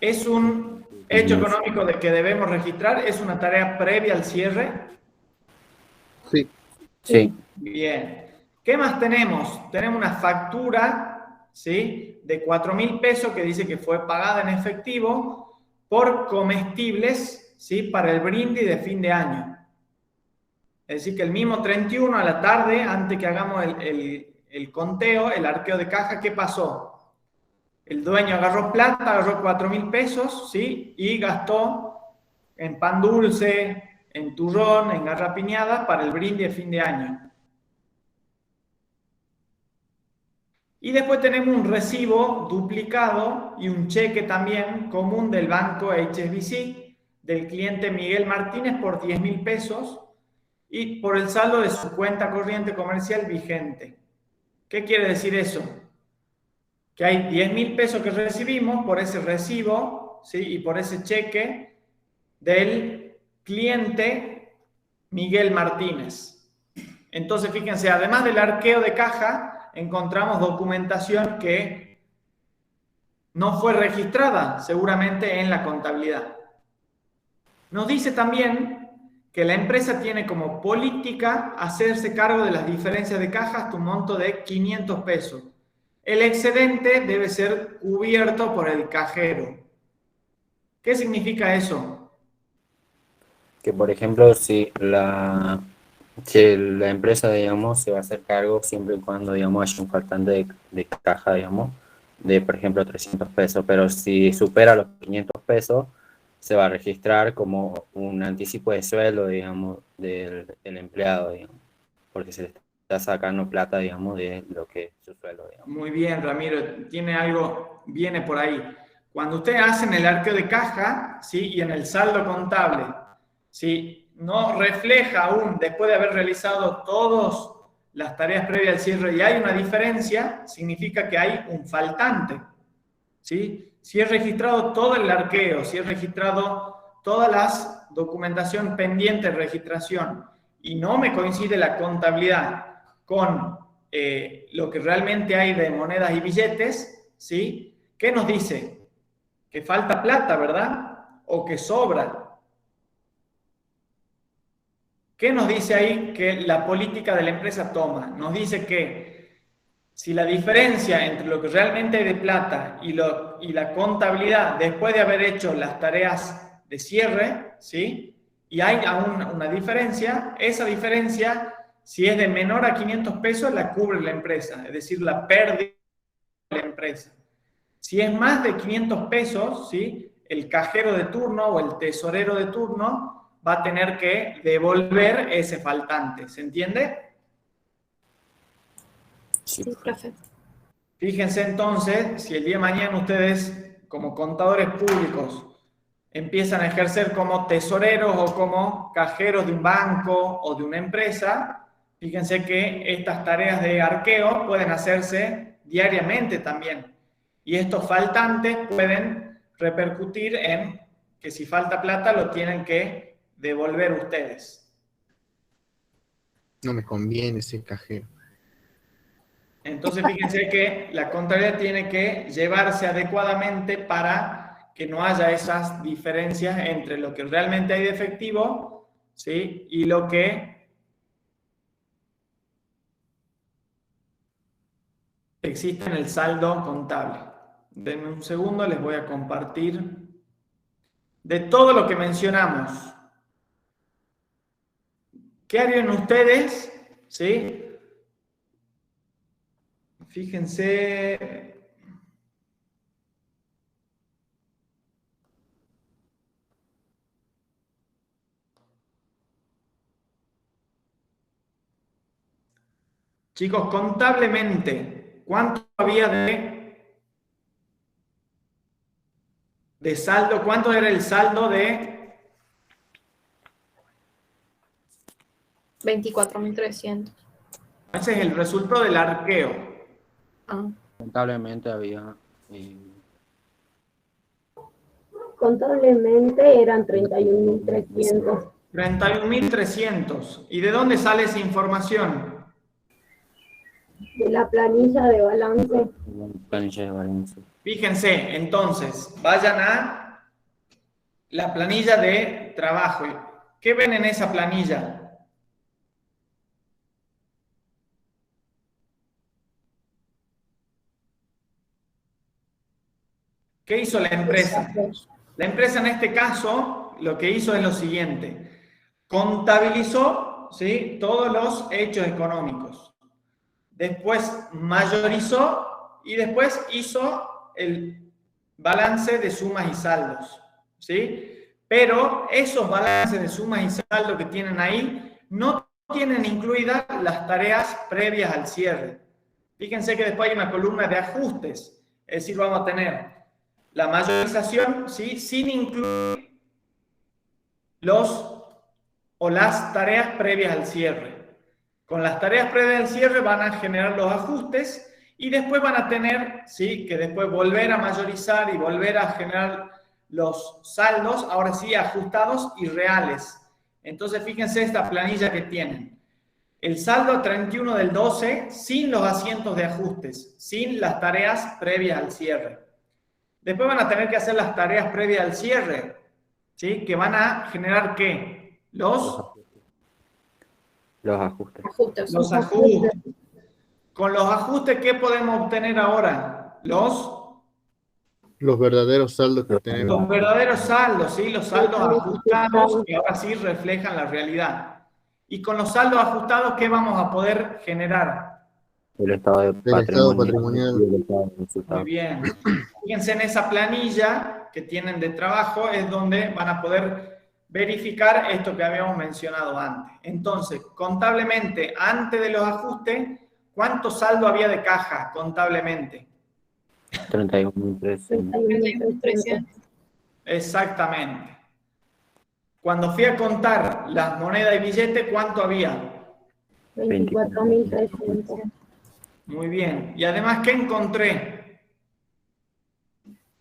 Es un Hecho económico de que debemos registrar es una tarea previa al cierre. Sí. Sí, Bien. ¿Qué más tenemos? Tenemos una factura, ¿sí?, de 4.000 pesos que dice que fue pagada en efectivo por comestibles, ¿sí?, para el brindis de fin de año. Es decir, que el mismo 31 a la tarde, antes que hagamos el conteo, el arqueo de caja, ¿qué pasó? El dueño agarró plata, agarró 4.000 pesos, ¿sí?, y gastó en pan dulce, en turrón, en garrapiñada para el brindis de fin de año. Y después tenemos un recibo duplicado y un cheque también común del banco HSBC del cliente Miguel Martínez por 10.000 pesos y por el saldo de su cuenta corriente comercial vigente. ¿Qué quiere decir eso? Que hay 10.000 pesos que recibimos por ese recibo, ¿sí?, y por ese cheque del cliente Miguel Martínez. Entonces, fíjense, además del arqueo de caja, encontramos documentación que no fue registrada seguramente en la contabilidad. Nos dice también que la empresa tiene como política hacerse cargo de las diferencias de caja hasta un monto de 500 pesos. El excedente debe ser cubierto por el cajero. ¿Qué significa eso? que por ejemplo, si la empresa, digamos, se va a hacer cargo siempre y cuando, digamos, haya un faltante de caja, digamos, de, por ejemplo, 300 pesos, pero si supera los 500 pesos, se va a registrar como un anticipo de sueldo, digamos, del empleado, digamos, porque se le está sacando plata, digamos, de lo que es su sueldo, digamos. Muy bien, Ramiro, tiene algo, viene por ahí. Cuando ustedes hacen el arqueo de caja, ¿sí?, y en el saldo contable, ¿sí?, no refleja aún, después de haber realizado todas las tareas previas al cierre y hay una diferencia, significa que hay un faltante, ¿sí? Si es registrado todo el arqueo, si es registrado todas las documentación pendiente de registración y no me coincide la contabilidad con lo que realmente hay de monedas y billetes, ¿sí?, ¿qué nos dice? Que falta plata, ¿verdad? O que sobra. ¿Qué nos dice ahí que la política de la empresa toma? Nos dice que si la diferencia entre lo que realmente hay de plata y la contabilidad, después de haber hecho las tareas de cierre, ¿sí?, y hay aún una diferencia, esa diferencia, si es de menor a 500 pesos, la cubre la empresa, es decir, la pérdida de la empresa. Si es más de 500 pesos, ¿sí?, el cajero de turno o el tesorero de turno va a tener que devolver ese faltante. ¿Se entiende? Sí, profe. Fíjense entonces, si el día de mañana ustedes, como contadores públicos, empiezan a ejercer como tesoreros o como cajeros de un banco o de una empresa, fíjense que estas tareas de arqueo pueden hacerse diariamente también. Y estos faltantes pueden repercutir en que si falta plata lo tienen que devolver ustedes. No me conviene ese cajero. Entonces, fíjense que la contabilidad tiene que llevarse adecuadamente para que no haya esas diferencias entre lo que realmente hay de efectivo, ¿sí?, y lo que existe en el saldo contable. Denme un segundo, les voy a compartir de todo lo que mencionamos. ¿Qué harían ustedes? ¿Sí? Fíjense. Chicos, contablemente, ¿cuánto había de saldo? ¿Cuánto era el saldo de 24.300. Ese es el resultado del arqueo. Ah. Lamentablemente había... Contablemente eran 31.300. 31.300. ¿Y de dónde sale esa información? De la planilla de balance. planilla de balance. Fíjense, entonces, vayan a la planilla de trabajo. ¿Qué ven en esa planilla? ¿Qué hizo la empresa? La empresa en este caso lo que hizo es lo siguiente. Contabilizó, ¿sí?, todos los hechos económicos. Después mayorizó y después hizo el balance de sumas y saldos, ¿sí? Pero esos balances de sumas y saldos que tienen ahí no tienen incluidas las tareas previas al cierre. Fíjense que después hay una columna de ajustes, es decir, vamos a tener la mayorización, ¿sí?, sin incluir las tareas previas al cierre. Con las tareas previas al cierre van a generar los ajustes y después van a tener, ¿sí?, que después volver a mayorizar y volver a generar los saldos, ahora sí, ajustados y reales. Entonces, fíjense esta planilla que tienen. El saldo a 31 del 12 sin los asientos de ajustes, sin las tareas previas al cierre. Después van a tener que hacer las tareas previas al cierre, ¿sí?, que van a generar ¿qué? Los ajustes. Los ajustes. Con los ajustes, ¿qué podemos obtener ahora? Los verdaderos saldos que tenemos. verdaderos saldos, ¿sí? Los saldos ajustados que ahora sí reflejan la realidad. Y con los saldos ajustados, ¿qué vamos a poder generar? El estado patrimonial. Y el estado de resultados. Muy bien. Fíjense en esa planilla que tienen de trabajo, es donde van a poder verificar esto que habíamos mencionado antes. Entonces, contablemente, antes de los ajustes, ¿cuánto saldo había de caja contablemente? 31.300. Exactamente. Cuando fui a contar las monedas y billetes, ¿cuánto había? 24.300. Muy bien. Y además, ¿qué encontré?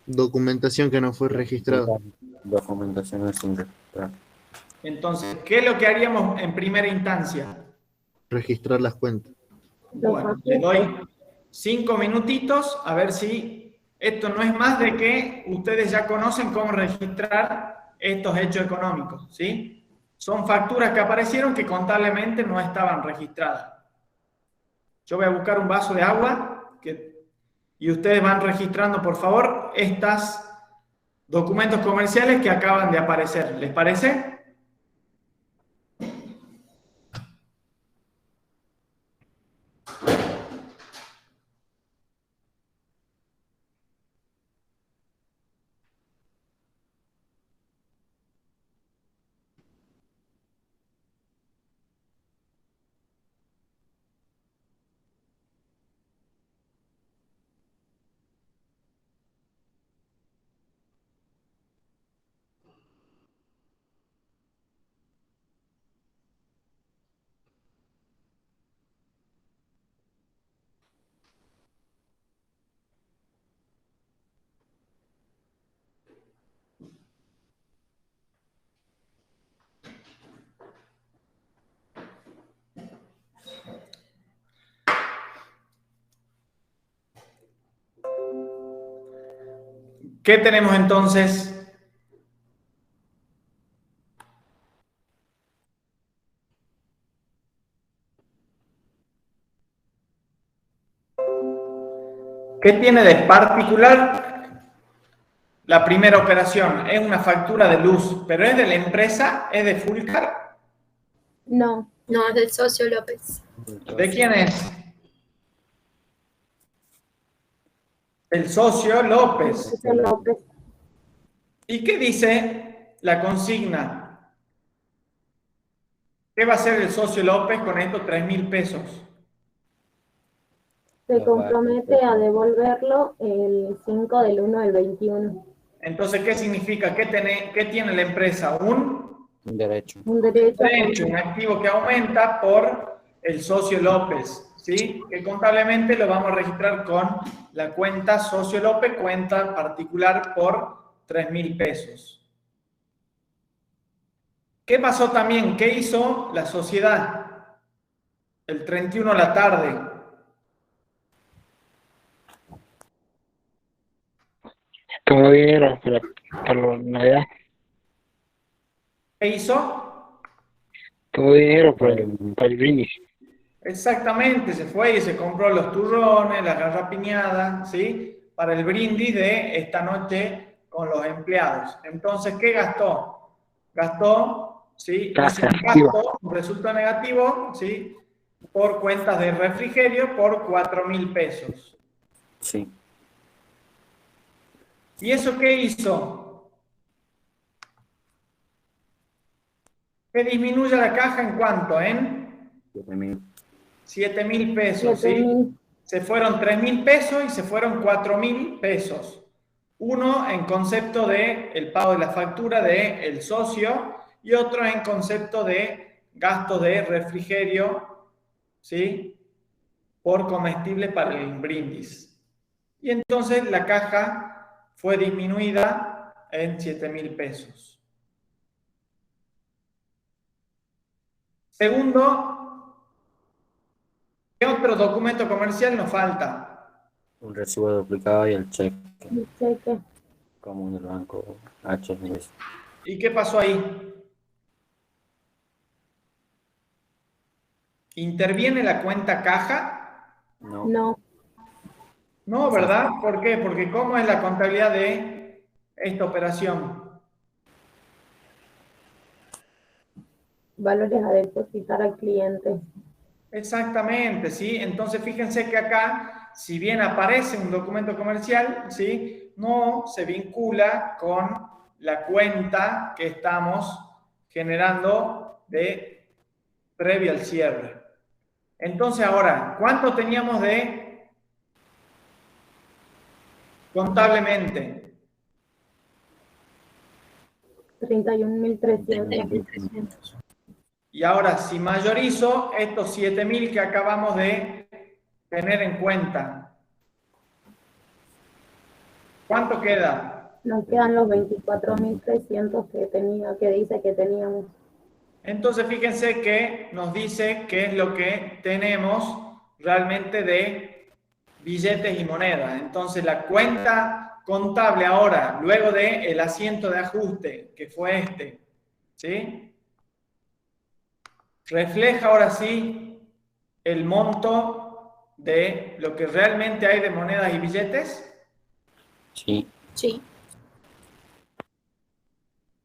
Documentación que no fue registrada. Documentación sin registrar. Entonces, ¿qué es lo que haríamos en primera instancia? Registrar las cuentas. Bueno, le doy 5 minutitos a ver si esto no es más de que ustedes ya conocen cómo registrar estos hechos económicos, ¿sí? Son facturas que aparecieron que contablemente no estaban registradas. Yo voy a buscar un vaso de agua y ustedes van registrando, por favor, estos documentos comerciales que acaban de aparecer. ¿Les parece? ¿Qué tenemos entonces? ¿Qué tiene de particular la primera operación? Es una factura de luz, pero ¿es de la empresa? ¿Es de Fulcar? No. No, es del socio López. ¿De quién es? El socio López. López. ¿Y qué dice la consigna? ¿Qué va a hacer el socio López con estos 3.000 pesos? Se compromete a devolverlo el 5 del 1 del 21. Entonces, ¿qué significa? ¿Qué tiene la empresa? Un derecho. Un derecho. un activo que aumenta por el socio López, ¿sí? Que contablemente lo vamos a registrar con la cuenta socio López, cuenta particular por 3.000 pesos. ¿Qué pasó también? ¿Qué hizo la sociedad? El 31 de la tarde. Tomó dinero para Navidad. ¿Qué hizo? Todo dinero para el brindis. Exactamente, se fue y se compró los turrones, la garrapiñada, ¿sí? Para el brindis de esta noche con los empleados. Entonces, ¿qué gastó? Gastó, ¿sí? Hizo un gasto, un resultado negativo, ¿sí? Por cuentas de refrigerio por 4.000 pesos. Sí. ¿Y eso qué hizo? Que disminuye la caja en cuánto, ¿en? 7.000. 7.000 pesos, ¿sí? 7.000. Se fueron 3.000 pesos y se fueron 4.000 pesos. Uno en concepto de el pago de la factura del socio y otro en concepto de gasto de refrigerio, ¿sí? Por comestible para el brindis. Y entonces la caja fue disminuida en 7.000 pesos. Segundo, ¿qué otro documento comercial nos falta? Un recibo duplicado y el cheque El cheque. común del banco HSBC. ¿Y qué pasó ahí? ¿Interviene la cuenta caja? No. No, No, ¿verdad? ¿Por qué? Porque ¿cómo es la contabilidad de esta operación? valores a depositar al cliente. Exactamente, ¿sí? Entonces fíjense que acá, si bien aparece un documento comercial, ¿sí? No se vincula con la cuenta que estamos generando de previo al cierre. Entonces ahora, ¿cuánto teníamos de contablemente? 31.300. Y ahora, si mayorizo estos 7.000 que acabamos de tener en cuenta, ¿cuánto queda? Nos quedan los 24.300 que dice que teníamos. Entonces, fíjense que nos dice qué es lo que tenemos realmente de billetes y monedas. Entonces, la cuenta contable ahora, luego del asiento de ajuste, que fue este, ¿sí? Refleja ahora sí el monto de lo que realmente hay de monedas y billetes. Sí. Sí.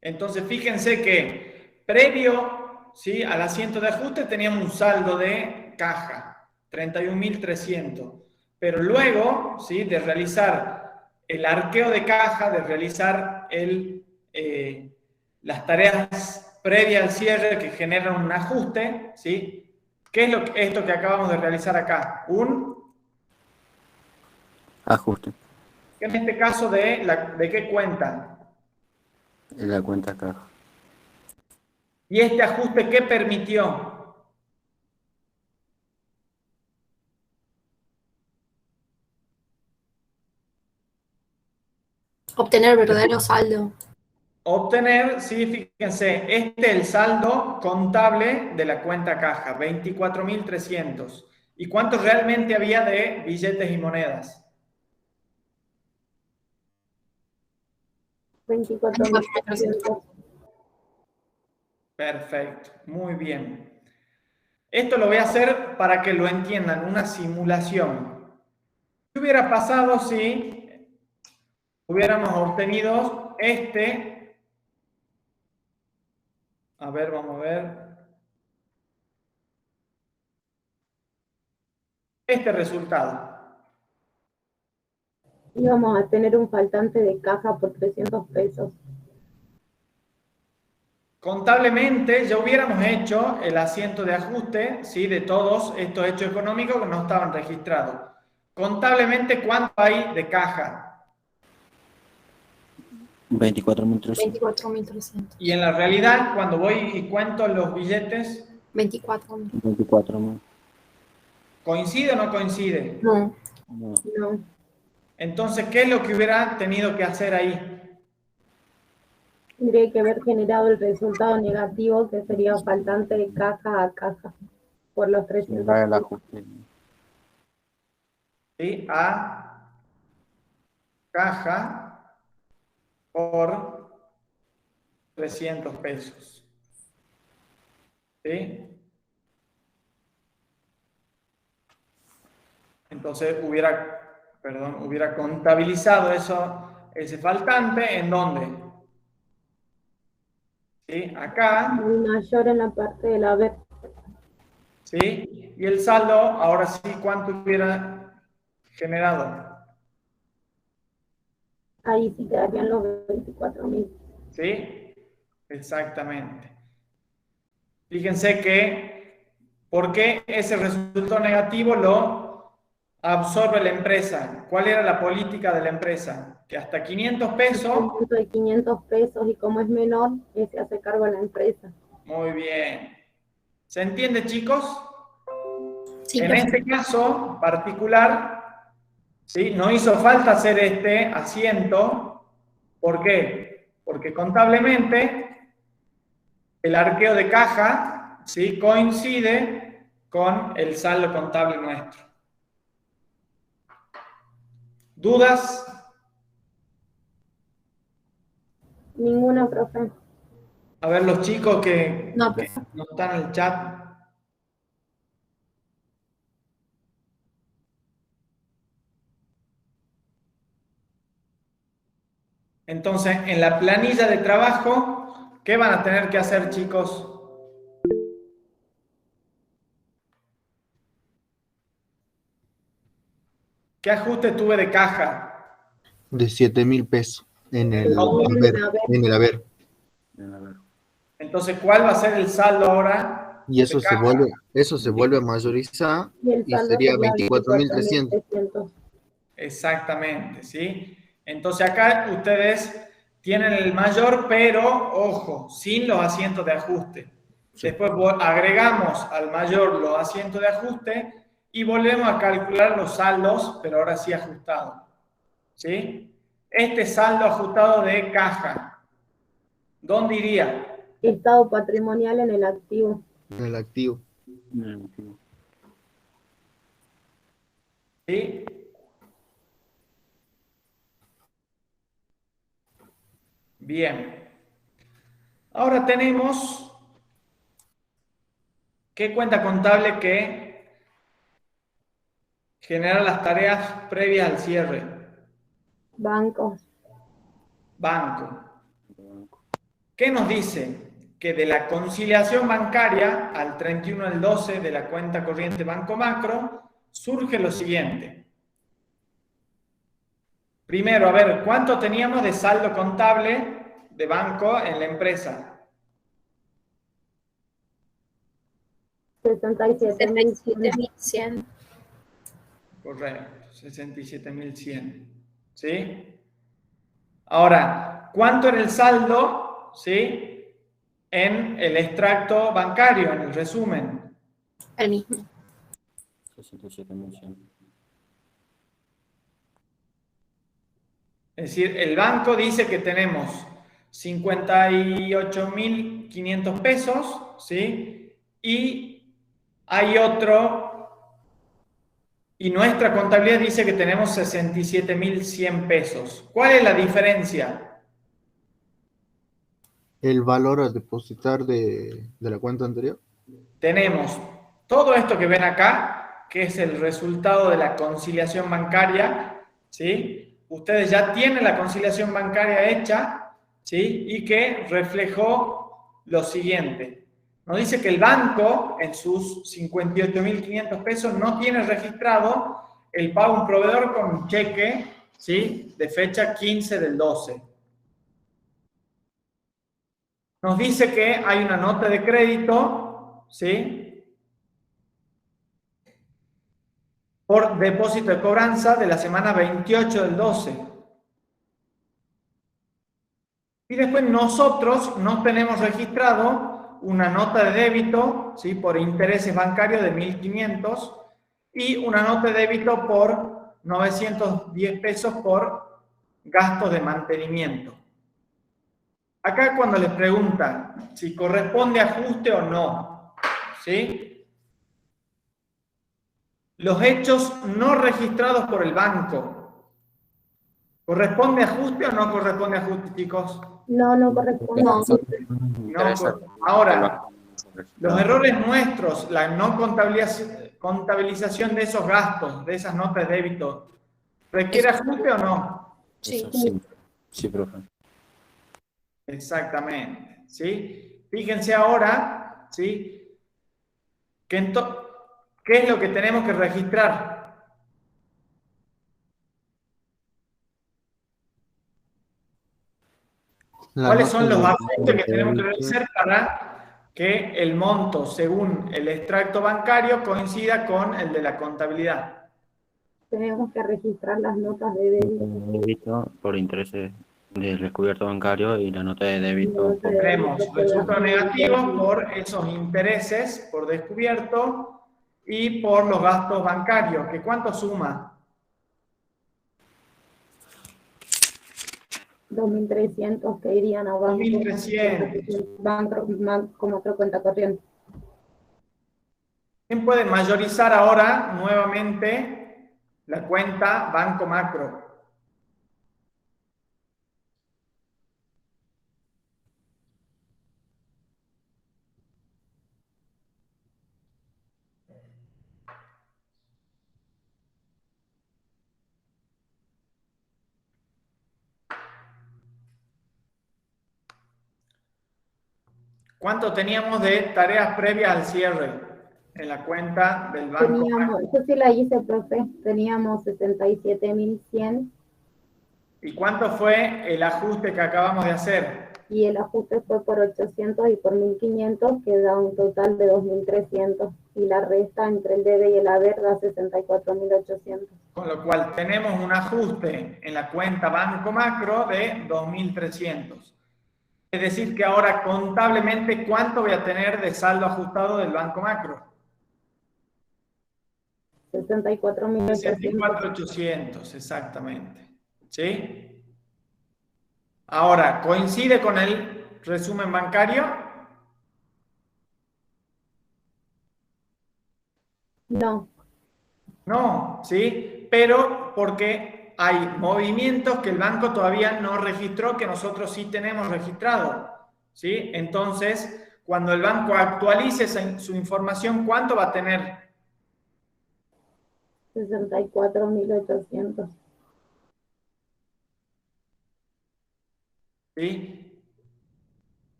Entonces, fíjense que previo, ¿sí?, al asiento de ajuste teníamos un saldo de caja, 31.300. Pero luego, ¿sí?, de realizar el arqueo de caja, de realizar las tareas previas al cierre que generan un ajuste, ¿sí? ¿Qué es esto que acabamos de realizar acá? Ajuste. En este caso, ¿de qué cuenta? En la cuenta caja. ¿Y este ajuste qué permitió? Obtener verdadero saldo. Obtener, sí, fíjense, este es el saldo contable de la cuenta caja, 24.300. ¿Y cuánto realmente había de billetes y monedas? 24.300. Perfecto, muy bien. Esto lo voy a hacer para que lo entiendan, una simulación. ¿Qué hubiera pasado si hubiéramos obtenido a ver, vamos a ver, este resultado? Íbamos a tener un faltante de caja por 300 pesos. Contablemente ya hubiéramos hecho el asiento de ajuste, ¿sí?, de todos estos hechos económicos que no estaban registrados. Contablemente, ¿cuánto hay de caja? 24.300. 24.300. Y en la realidad, cuando voy y cuento los billetes, 24.000. 24.000. ¿coincide o no coincide? No. No. No, Entonces, ¿qué es lo que hubiera tenido que hacer ahí? tendría que haber generado el resultado negativo, que sería faltante de caja a caja, por los 300 Sumar el pesos. ajuste. ¿Sí? A caja por 300 pesos. ¿Sí? Entonces hubiera contabilizado ese faltante, ¿en dónde? ¿Sí? Acá. Muy mayor en la parte del haber. ¿Sí? Y el saldo, ahora sí, ¿cuánto hubiera generado? Ahí sí quedarían los 24.000. ¿Sí? Exactamente. Fíjense que, ¿por qué ese resultado negativo lo absorbe la empresa? ¿Cuál era la política de la empresa? Que hasta 500 pesos... Un monto de 500 pesos y como es menor, se hace cargo la empresa. Muy bien. ¿Se entiende, chicos? Sí, En profe. este caso particular, ¿sí? No hizo falta hacer este asiento. ¿Por qué? Porque contablemente el arqueo de caja, ¿sí? Coincide con el saldo contable nuestro. ¿Dudas? Ninguna, profe. A ver, los chicos que No, profe. no están en el chat. Entonces, en la planilla de trabajo, ¿qué van a tener que hacer, chicos? ¿Qué ajuste tuve de caja? De 7.000 pesos en el haber. Entonces, ¿cuál va a ser el saldo ahora? Y eso de caja? se vuelve a mayorizar Y el y saldo sería sería 24.300. 24.300. Exactamente, ¿sí? Entonces acá ustedes tienen el mayor, pero, ojo, sin los asientos de ajuste. Después agregamos al mayor los asientos de ajuste y volvemos a calcular los saldos, pero ahora sí ajustados. ¿Sí? Este saldo ajustado de caja, ¿dónde iría? Estado patrimonial en el activo. En el activo. ¿Sí? Bien. Ahora tenemos ¿qué cuenta contable que genera las tareas previas al cierre? Bancos. Banco. ¿Qué nos dice? Que de la conciliación bancaria al 31 del 12 de la cuenta corriente Banco Macro surge lo siguiente. Primero, a ver, ¿cuánto teníamos de saldo contable de banco en la empresa? 67.100. Correcto, 67.100. ¿Sí? Ahora, ¿cuánto era el saldo? ¿Sí? En el extracto bancario, en el resumen. El mismo. 67.100. Es decir, el banco dice que tenemos 58.500 pesos, ¿sí? Y hay otro, y nuestra contabilidad dice que tenemos 67.100 pesos. ¿Cuál es la diferencia? El valor a depositar de la cuenta anterior. Tenemos todo esto que ven acá, que es el resultado de la conciliación bancaria, ¿sí? Ustedes ya tienen la conciliación bancaria hecha, ¿sí? Y que reflejó lo siguiente. Nos dice que el banco, en sus 58.500 pesos, no tiene registrado el pago a un proveedor con un cheque, ¿sí? De fecha 15 del 12. Nos dice que hay una nota de crédito, ¿sí? Por depósito de cobranza de la semana 28 del 12. Y después nosotros no tenemos registrado una nota de débito, ¿sí? Por intereses bancarios de 1.500 y una nota de débito por 910 pesos por gastos de mantenimiento. Acá cuando les preguntan si corresponde ajuste o no, ¿sí? Los hechos no registrados por el banco, ¿corresponde ajuste o no corresponde ajuste, chicos? No corresponde. No. No, ahora, Los errores nuestros, la no contabilización de esos gastos, de esas notas de débito, ¿requiere ajuste o no? Sí. Sí, profe. Exactamente, ¿sí? Fíjense ahora, ¿sí? ¿Qué es lo que tenemos que registrar? ¿Cuáles son los ajustes que tenemos que realizar para que el monto, según el extracto bancario, coincida con el de la contabilidad? Tenemos que registrar las notas de débito. Débito por intereses del descubierto bancario y la nota de débito. Tenemos resultados negativos por esos intereses por descubierto y por los gastos bancarios. ¿Que cuánto suma? 2.300 que irían a banco. 2.300. Banco como otra cuenta corriente. ¿Quién puede mayorizar ahora nuevamente la cuenta Banco Macro? ¿Cuánto teníamos de tareas previas al cierre en la cuenta del Banco Macro? Yo sí la hice, profe. Teníamos 67.100 ¿Y cuánto fue el ajuste que acabamos de hacer? y el ajuste fue por 800 y por 1.500, que da un total de 2.300. Y la resta entre el debe y el haber da 64.800. Con lo cual tenemos un ajuste en la cuenta Banco Macro de 2.300. Es decir, que ahora contablemente, ¿cuánto voy a tener de saldo ajustado del Banco Macro? 64.800. 64.800, exactamente. ¿Sí? Ahora, ¿coincide con el resumen bancario? No. No, ¿sí? Pero porque hay movimientos que el banco todavía no registró, que nosotros sí tenemos registrado, ¿sí? Entonces, cuando el banco actualice su información, ¿cuánto va a tener? 64.800. ¿Sí?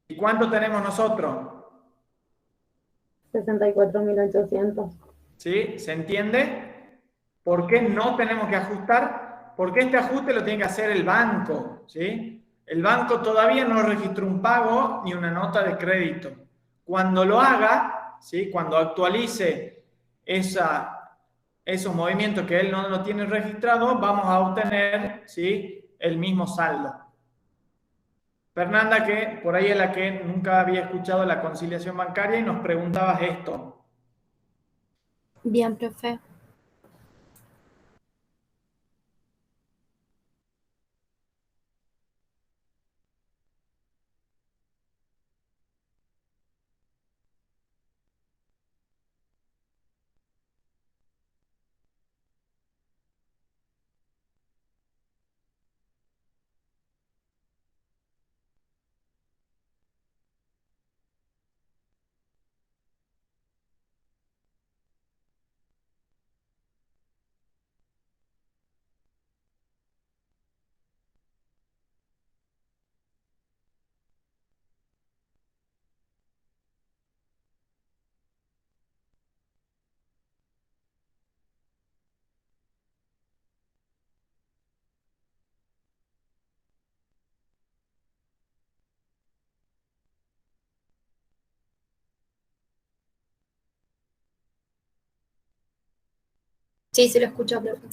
¿Y cuánto tenemos nosotros? 64.800. ¿Sí? ¿Se entiende? ¿Por qué no tenemos que ajustar? Porque este ajuste lo tiene que hacer el banco, ¿sí? El banco todavía no registró un pago ni una nota de crédito. Cuando lo haga, ¿sí? Cuando actualice esos movimientos que él no lo tiene registrado, vamos a obtener, ¿sí? El mismo saldo. Fernanda, que por ahí es la que nunca había escuchado la conciliación bancaria y nos preguntabas esto. Bien, profe. Sí, se lo escucha, profe.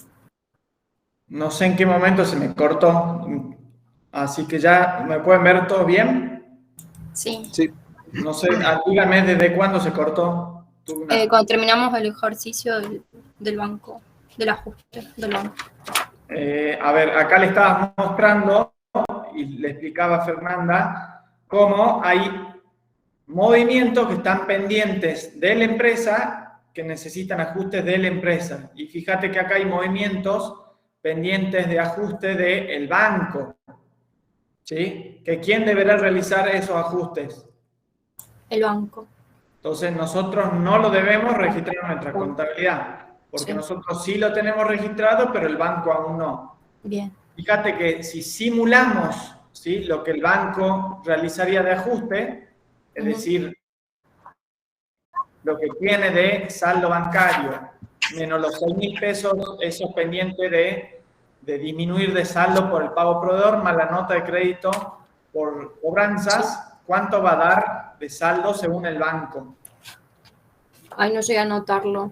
No sé en qué momento se me cortó, así que ya me pueden ver todos bien. Sí. Sí. No sé, díganme desde cuándo se cortó. Cuando terminamos el ejercicio del banco, del ajuste del banco. A ver, acá le estaba mostrando y le explicaba a Fernanda cómo hay movimientos que están pendientes de la empresa que necesitan ajustes de la empresa. Y fíjate que acá hay movimientos pendientes de ajuste del banco. ¿Sí? ¿Que quién deberá realizar esos ajustes? El banco. Entonces nosotros no lo debemos registrar en nuestra contabilidad, porque Sí. nosotros sí lo tenemos registrado, pero el banco aún no. Bien. Fíjate que si simulamos, ¿sí?, lo que el banco realizaría de ajuste, es Ujú. decir, lo que tiene de saldo bancario, menos los 6.000 pesos, esos pendientes de disminuir de saldo por el pago proveedor, más la nota de crédito por cobranzas, ¿cuánto va a dar de saldo según el banco? Ay, no llegué a anotarlo.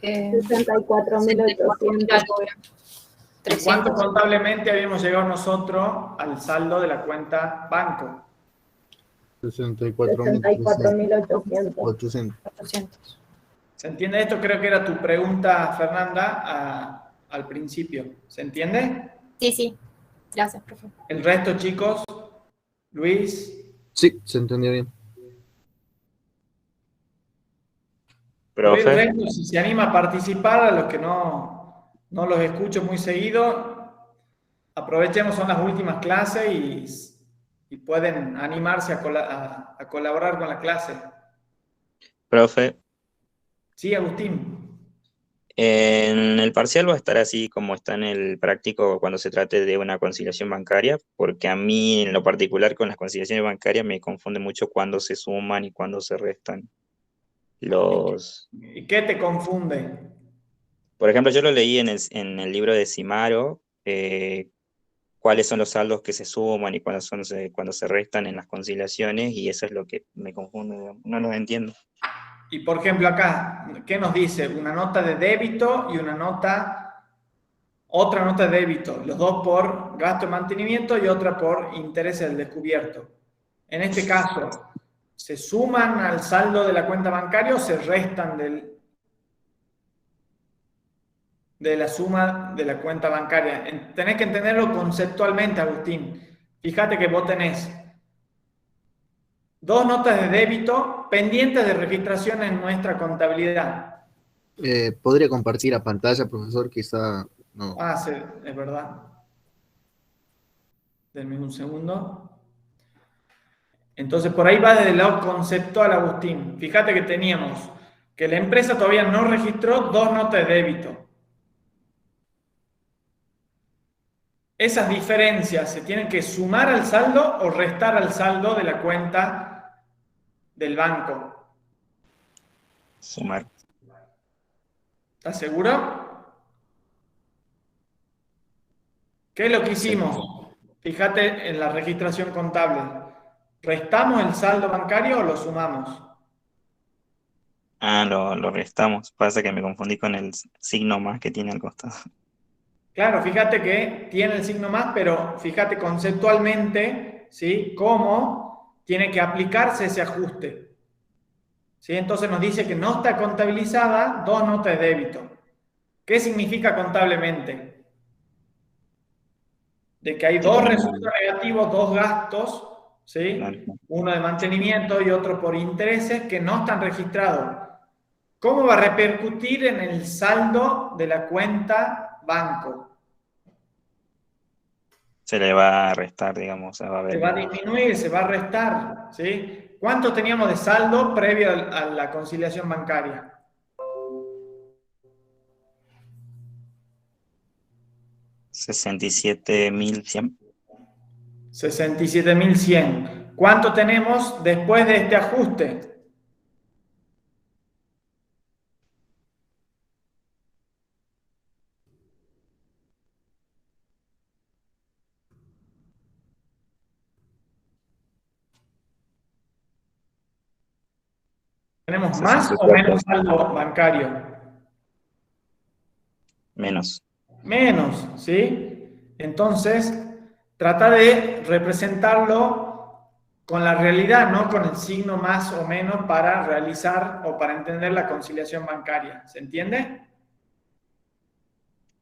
64.800. ¿Y cuánto contablemente habíamos llegado nosotros al saldo de la cuenta banco? 64.800. 800. ¿Se entiende esto? Creo que era tu pregunta, Fernanda, al principio. ¿Se entiende? Sí, sí. Gracias, profe. El resto, chicos, Luis. Sí, se entendió bien. Por el Profe, resto, si se anima a participar, a los que no los escucho muy seguido, aprovechemos, son las últimas clases y pueden animarse a colaborar con la clase. profe, Sí, Agustín. en el parcial va a estar así como está en el práctico cuando se trate de una conciliación bancaria, porque a mí en lo particular con las conciliaciones bancarias me confunde mucho cuándo se suman y cuándo se restan los... ¿Y qué te confunde? Por ejemplo, yo lo leí en el libro de Simaro, cuáles son los saldos que se suman y cuándo se restan en las conciliaciones, y eso es lo que me confunde, digamos. No los entiendo. Y por ejemplo acá, ¿qué nos dice? Una nota de débito y otra nota de débito, los dos por gasto de mantenimiento y otra por intereses del descubierto. En este caso, ¿se suman al saldo de la cuenta bancaria o se restan de la suma de la cuenta bancaria? Tenés que entenderlo conceptualmente, Agustín. Fíjate que vos tenés dos notas de débito pendientes de registración en nuestra contabilidad. ¿Podría compartir a pantalla, profesor? Quizá no. Ah, sí, es verdad. Denme un segundo. Entonces, por ahí va desde el lado conceptual, Agustín. Fíjate que teníamos que la empresa todavía no registró dos notas de débito. Esas diferencias se tienen que sumar al saldo o restar al saldo de la cuenta del banco. Sumar. ¿Estás seguro? ¿Qué es lo que hicimos? Fíjate en la registración contable. ¿Restamos el saldo bancario o lo sumamos? Ah, lo restamos. Pasa que me confundí con el signo más que tiene al costado. Claro, fíjate que tiene el signo más, pero fíjate conceptualmente, ¿sí?, cómo tiene que aplicarse ese ajuste. ¿Sí? Entonces nos dice que no está contabilizada dos notas de débito. ¿Qué significa contablemente? De que hay dos resultados negativos, dos gastos, ¿sí?, uno de mantenimiento y otro por intereses que no están registrados. ¿Cómo va a repercutir en el saldo de la cuenta banco? Se le va a restar, digamos. Se va a disminuir, se va a restar, ¿sí? ¿Cuánto teníamos de saldo previo a la conciliación bancaria? $67.100. 67.100. ¿Cuánto tenemos después de este ajuste? ¿Tenemos más o menos saldo bancario? Menos. Menos, ¿sí? Entonces, trata de representarlo con la realidad, no con el signo más o menos para realizar o para entender la conciliación bancaria. ¿Se entiende?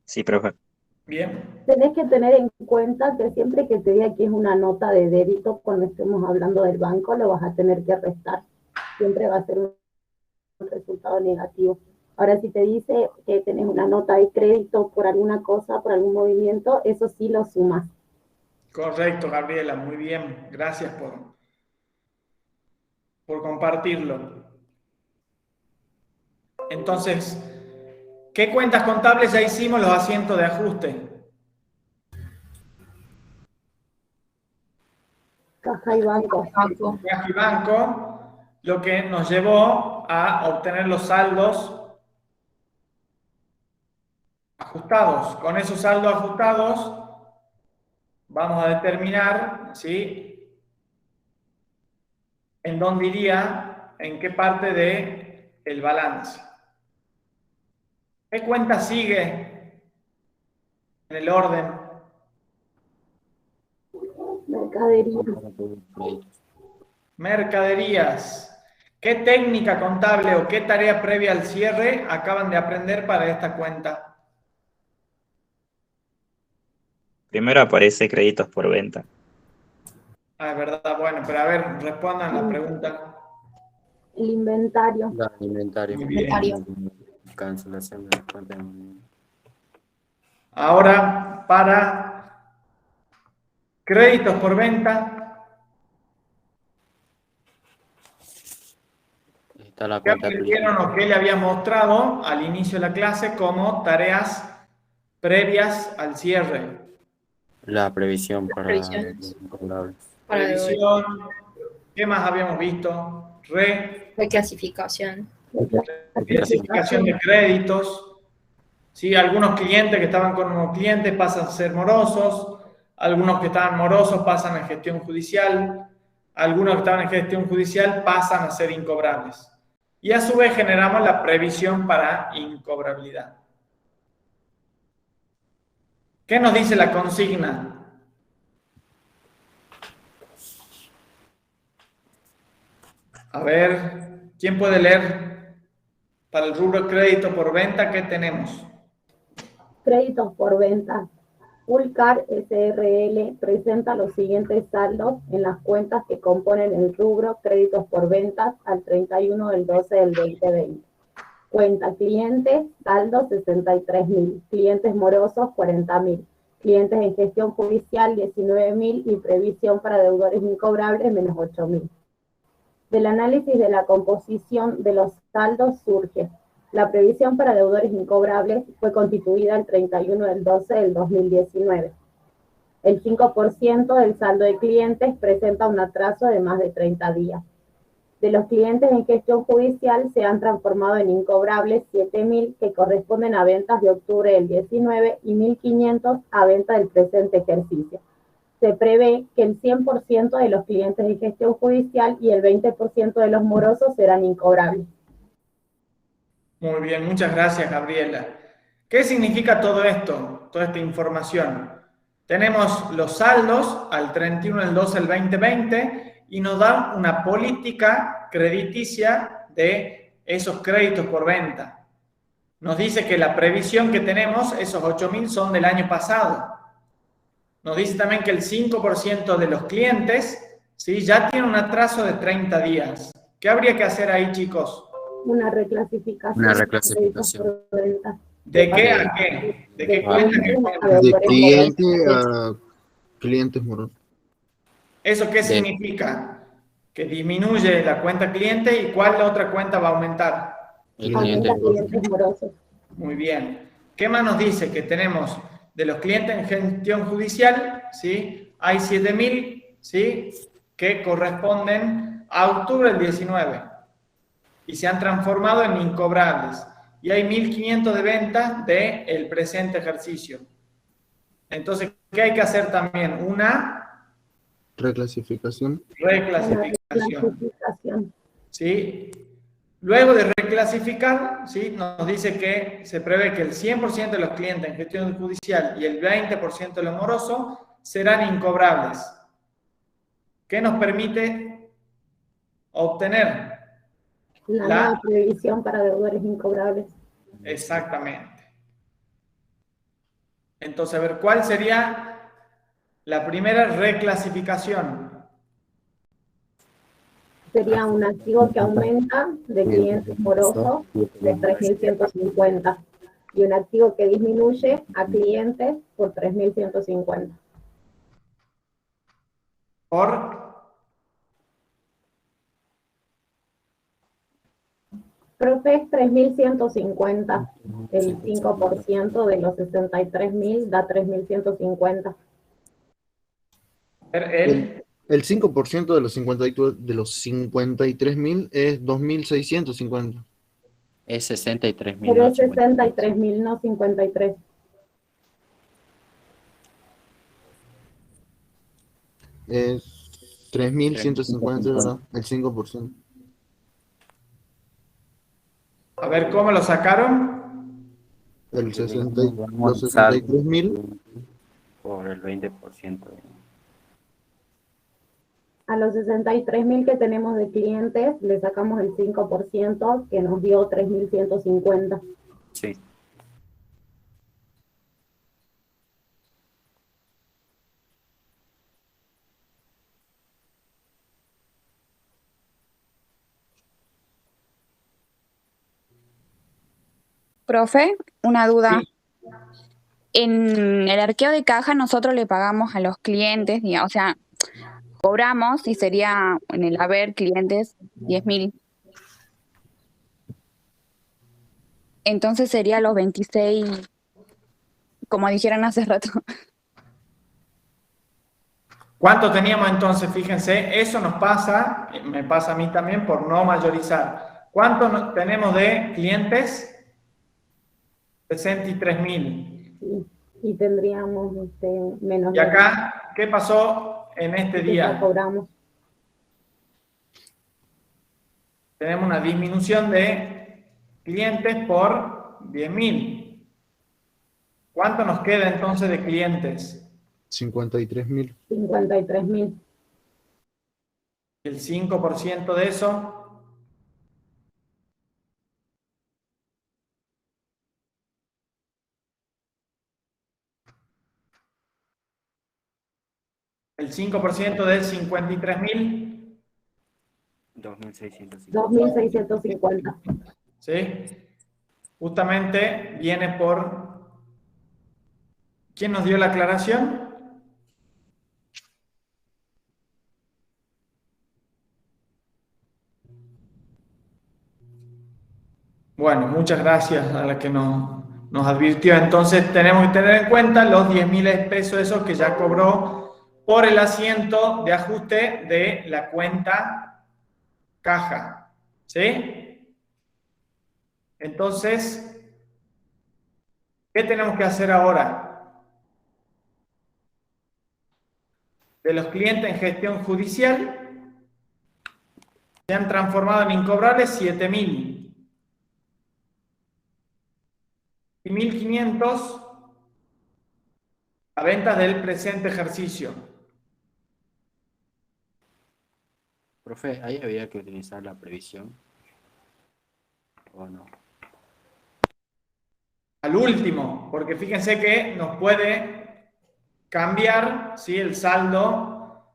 Sí, profe. Bien. Tenés que tener en cuenta que siempre que te diga que es una nota de débito, cuando estemos hablando del banco, lo vas a tener que restar. Siempre va a ser un resultado negativo. Ahora, si te dice que tenés una nota de crédito por alguna cosa, por algún movimiento, eso sí lo sumas. Correcto, Gabriela, muy bien. Gracias por compartirlo. Entonces, ¿qué cuentas contables ya hicimos? Los asientos de ajuste. Caja y banco. Banco. Caja y banco, lo que nos llevó a obtener los saldos ajustados. Con esos saldos ajustados vamos a determinar, ¿sí?, en dónde iría, en qué parte del balance. ¿Qué cuenta sigue en el orden? Mercadería. Mercaderías. ¿Qué técnica contable o qué tarea previa al cierre acaban de aprender para esta cuenta? Primero aparece créditos por venta. Ah, es verdad, bueno, pero a ver, respondan la pregunta. El inventario. La inventario. Muy bien. Inventario. Cancelación de la cuenta. Ahora, para créditos por venta, Está la ¿qué cuenta aprendieron o qué le había mostrado al inicio de la clase como tareas previas al cierre? La previsión para previsiones. incobrables. Para Previsión, ¿qué más habíamos visto? reclasificación. Reclasificación de créditos. ¿Sí? Algunos clientes que estaban como clientes pasan a ser morosos, algunos que estaban morosos pasan a gestión judicial, algunos que estaban en gestión judicial pasan a ser incobrables. Y a su vez generamos la previsión para incobrabilidad. ¿Qué nos dice la consigna? A ver, ¿quién puede leer? Para el rubro crédito por venta, ¿qué tenemos? Créditos por venta. Ulcar SRL presenta los siguientes saldos en las cuentas que componen el rubro créditos por ventas al 31 del 12 del 2020. Cuenta clientes, saldo 63.000, clientes morosos 40.000, clientes en gestión judicial 19.000 y previsión para deudores incobrables menos 8.000. Del análisis de la composición de los saldos surge: la previsión para deudores incobrables fue constituida el 31 del 12 del 2019. El 5% del saldo de clientes presenta un atraso de más de 30 días. De los clientes en gestión judicial se han transformado en incobrables 7.000 que corresponden a ventas de octubre del 19 y 1.500 a venta del presente ejercicio. Se prevé que el 100% de los clientes en gestión judicial y el 20% de los morosos serán incobrables. Muy bien, muchas gracias, Gabriela. ¿Qué significa todo esto, toda esta información? Tenemos los saldos al 31 del 12 del 2020 y nos dan una política crediticia de esos créditos por venta. Nos dice que la previsión que tenemos, esos 8.000 son del año pasado. Nos dice también que el 5% de los clientes, ¿sí?, ya tiene un atraso de 30 días. ¿Qué habría que hacer ahí, chicos? Una reclasificación. Una reclasificación. ¿De qué a qué? ¿De qué cuenta? De cliente a clientes morosos. ¿Eso qué significa? Que disminuye la cuenta cliente y ¿cuál otra cuenta va a aumentar? El cliente Clientes morosos. Muy bien. ¿Qué más nos dice? Que tenemos de los clientes en gestión judicial, ¿sí?, hay 7.000, ¿sí?, que corresponden a octubre del 19 y se han transformado en incobrables. Y hay 1.500 de ventas del presente ejercicio. Entonces, ¿qué hay que hacer también? Una Reclasificación. reclasificación. ¿Sí? Luego de reclasificar, ¿sí?, nos dice que se prevé que el 100% de los clientes en gestión judicial y el 20% de los morosos serán incobrables. ¿Qué nos permite obtener? La nueva previsión para deudores incobrables. Exactamente. Entonces, a ver, ¿cuál sería la primera reclasificación? Sería un activo que aumenta de clientes morosos de 3.150 y un activo que disminuye a clientes por 3.150. Por Profe, es 3.150. El 5% de los 63.000 da 3.150. El 5% de los 53.000 es 2.650. Es 63.000. Pero es 63.000, no 53. Es 3.150, ¿verdad? El 5%. A ver, ¿cómo lo sacaron? Los 63.000. Por el 20%. A los 63.000 que tenemos de clientes, le sacamos el 5%, que nos dio 3.150. Sí. Profe, una duda. Sí. En el arqueo de caja nosotros le pagamos a los clientes, o sea, cobramos y sería en el haber clientes 10.000. Entonces sería los 26, como dijeron hace rato. ¿Cuánto teníamos entonces? Fíjense, eso nos pasa, me pasa a mí también por no mayorizar. ¿Cuánto tenemos de clientes? 63.000. Sí, y tendríamos menos. Y acá, ¿qué pasó en este día? Ya cobramos. Tenemos una disminución de clientes por 10.000. ¿Cuánto nos queda entonces de clientes? 53.000. 53.000. El 5% de eso. El 5% de 53.000. 2.650. ¿Sí? Justamente viene por... ¿Quién nos dio la aclaración? Bueno, muchas gracias a la que nos advirtió. Entonces tenemos que tener en cuenta los 10.000 pesos esos que ya cobró por el asiento de ajuste de la cuenta caja. ¿Sí? Entonces, ¿qué tenemos que hacer ahora? De los clientes en gestión judicial se han transformado en incobrables 7.000. Y 1.500 a ventas del presente ejercicio. Profe, ahí había que utilizar la previsión. ¿O no? Al último, porque fíjense que nos puede cambiar, ¿sí?, el saldo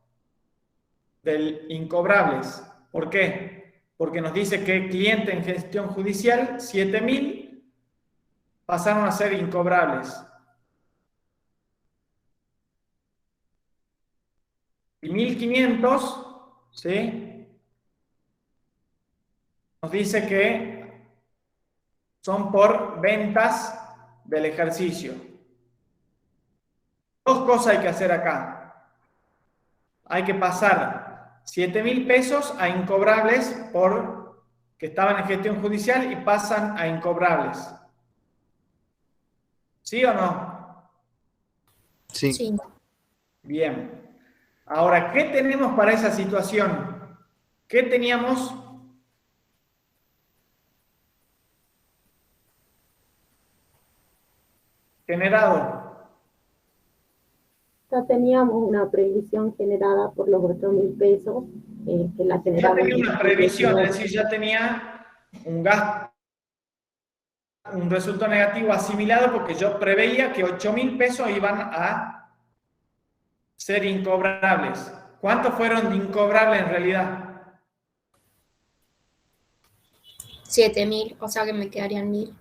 del incobrables. ¿Por qué? Porque nos dice que cliente en gestión judicial, 7.000 pasaron a ser incobrables. Y 1.500, ¿sí?, nos dice que son por ventas del ejercicio. Dos cosas hay que hacer acá. Hay que pasar 7.000 pesos a incobrables por que estaban en gestión judicial y pasan a incobrables. ¿Sí o no? Sí. Sí. Bien. Ahora, ¿qué tenemos para esa situación? ¿Qué teníamos? Generado. Ya teníamos una previsión generada por los 8.000 pesos, que la Ya generamos. tenía una previsión, es decir, ya tenía un gasto, un resultado negativo asimilado porque yo preveía que 8.000 pesos iban a ser incobrables. ¿Cuántos fueron de incobrables en realidad? 7.000, o sea que me quedarían 1.000.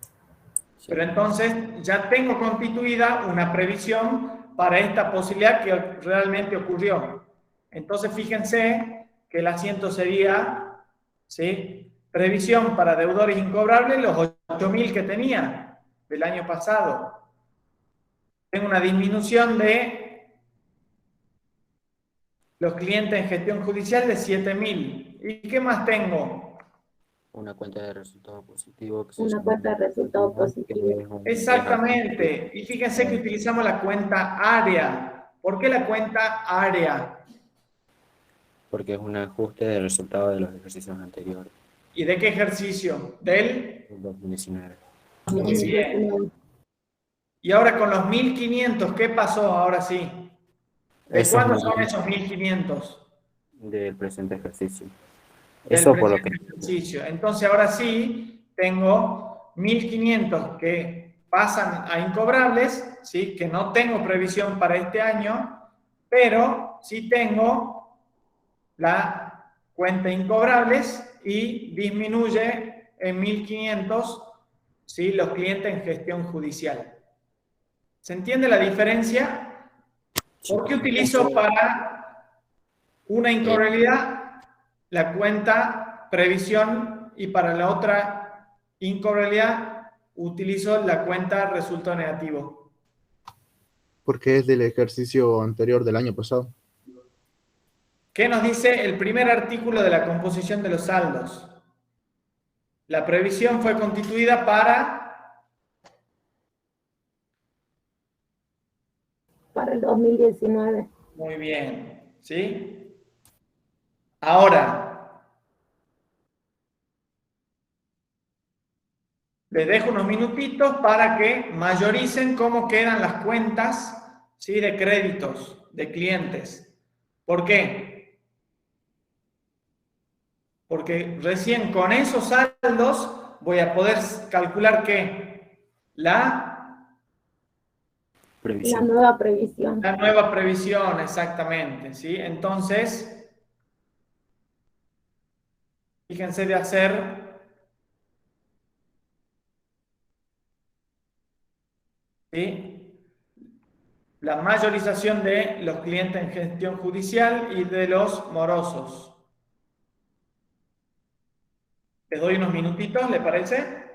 Pero entonces ya tengo constituida una previsión para esta posibilidad que realmente ocurrió. Entonces fíjense que el asiento sería, ¿sí?, previsión para deudores incobrables los 8.000 que tenía del año pasado. Tengo una disminución de los clientes en gestión judicial de 7.000. ¿Y qué más tengo? Una cuenta de resultado positivo. Que Una cuenta de resultado positivo. Exactamente. Y fíjense que utilizamos la cuenta área. ¿Por qué la cuenta área? Porque es un ajuste del resultado de los ejercicios anteriores, ¿Y de qué ejercicio? Del 2019. Muy bien. Y ahora con los 1.500, ¿qué pasó ahora sí? ¿De Esos cuándo son 1.500 esos 1.500? del presente ejercicio. Del Eso por lo que... presente ejercicio. Entonces ahora sí tengo 1.500 que pasan a incobrables, ¿sí? Que no tengo previsión para este año, pero sí tengo la cuenta incobrables y disminuye en 1.500, ¿sí? Los clientes en gestión judicial. ¿Se entiende la diferencia? ¿Por qué utilizo para una incobrabilidad la cuenta previsión y para la otra incobrabilidad utilizo la cuenta resultado negativo? Porque es del ejercicio anterior del año pasado. ¿Qué nos dice el primer artículo de la composición de los saldos? La previsión fue constituida para el 2019. Muy bien, ¿sí? Ahora, les dejo unos minutitos para que mayoricen cómo quedan las cuentas, ¿sí? De créditos de clientes. ¿Por qué? Porque recién con esos saldos voy a poder calcular ¿qué? La Previsión. nueva previsión. La nueva previsión, exactamente, ¿sí? Entonces, fíjense de hacer, ¿sí? La mayorización de los clientes en gestión judicial y de los morosos. Les doy unos minutitos, ¿le parece?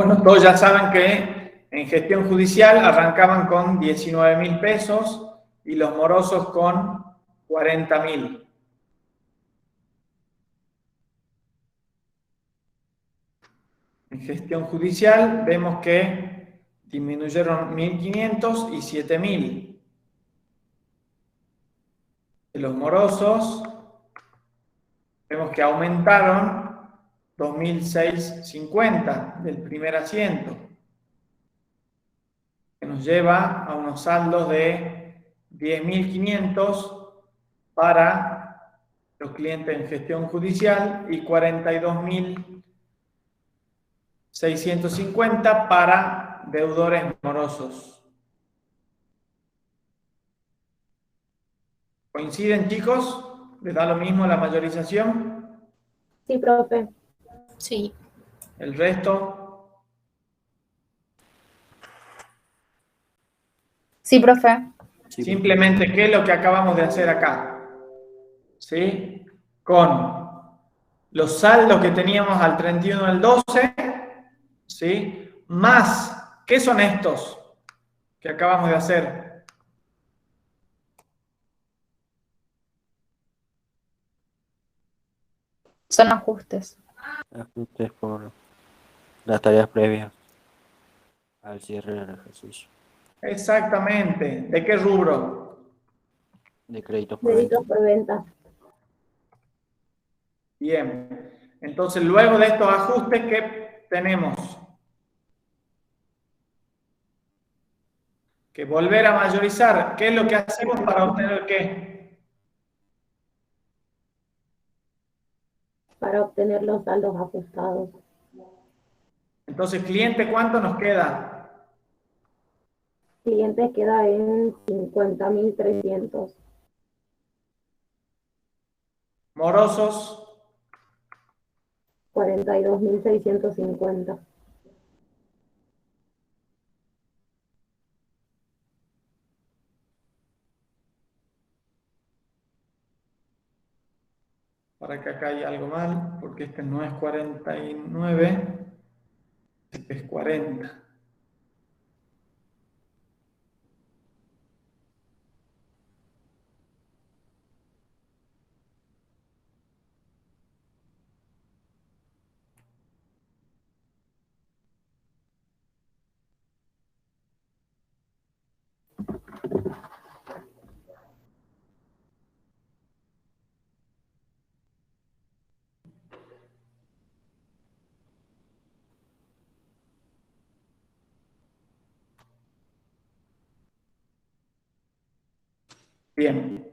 Bueno, todos ya saben que en gestión judicial arrancaban con 19.000 pesos y los morosos con 40.000. En gestión judicial vemos que disminuyeron 1.500 y 7.000. De los morosos vemos que aumentaron 2.650 del primer asiento, que nos lleva a unos saldos de 10.500 para los clientes en gestión judicial y 42.650 para deudores morosos. ¿Coinciden, chicos? ¿Les da lo mismo la mayorización? Sí, profe. Sí. ¿El resto? Sí, profe. Simplemente, ¿qué es lo que acabamos de hacer acá? ¿Sí? Con los saldos que teníamos al 31 del 12, ¿sí? Más, ¿qué son estos que acabamos de hacer? Son ajustes. Ajustes por las tareas previas al cierre del ejercicio. Exactamente. ¿De qué rubro? De créditos por venta. Créditos por venta. Bien. Entonces, luego de estos ajustes, ¿qué tenemos? Que volver a mayorizar. ¿Qué es lo que hacemos para obtener qué? Para obtener los saldos ajustados. Entonces, cliente, ¿cuánto nos queda? Clientes queda en 50.300. Morosos, 42.650. para que acá hay algo mal, porque este no es 49, este es 40. Bien.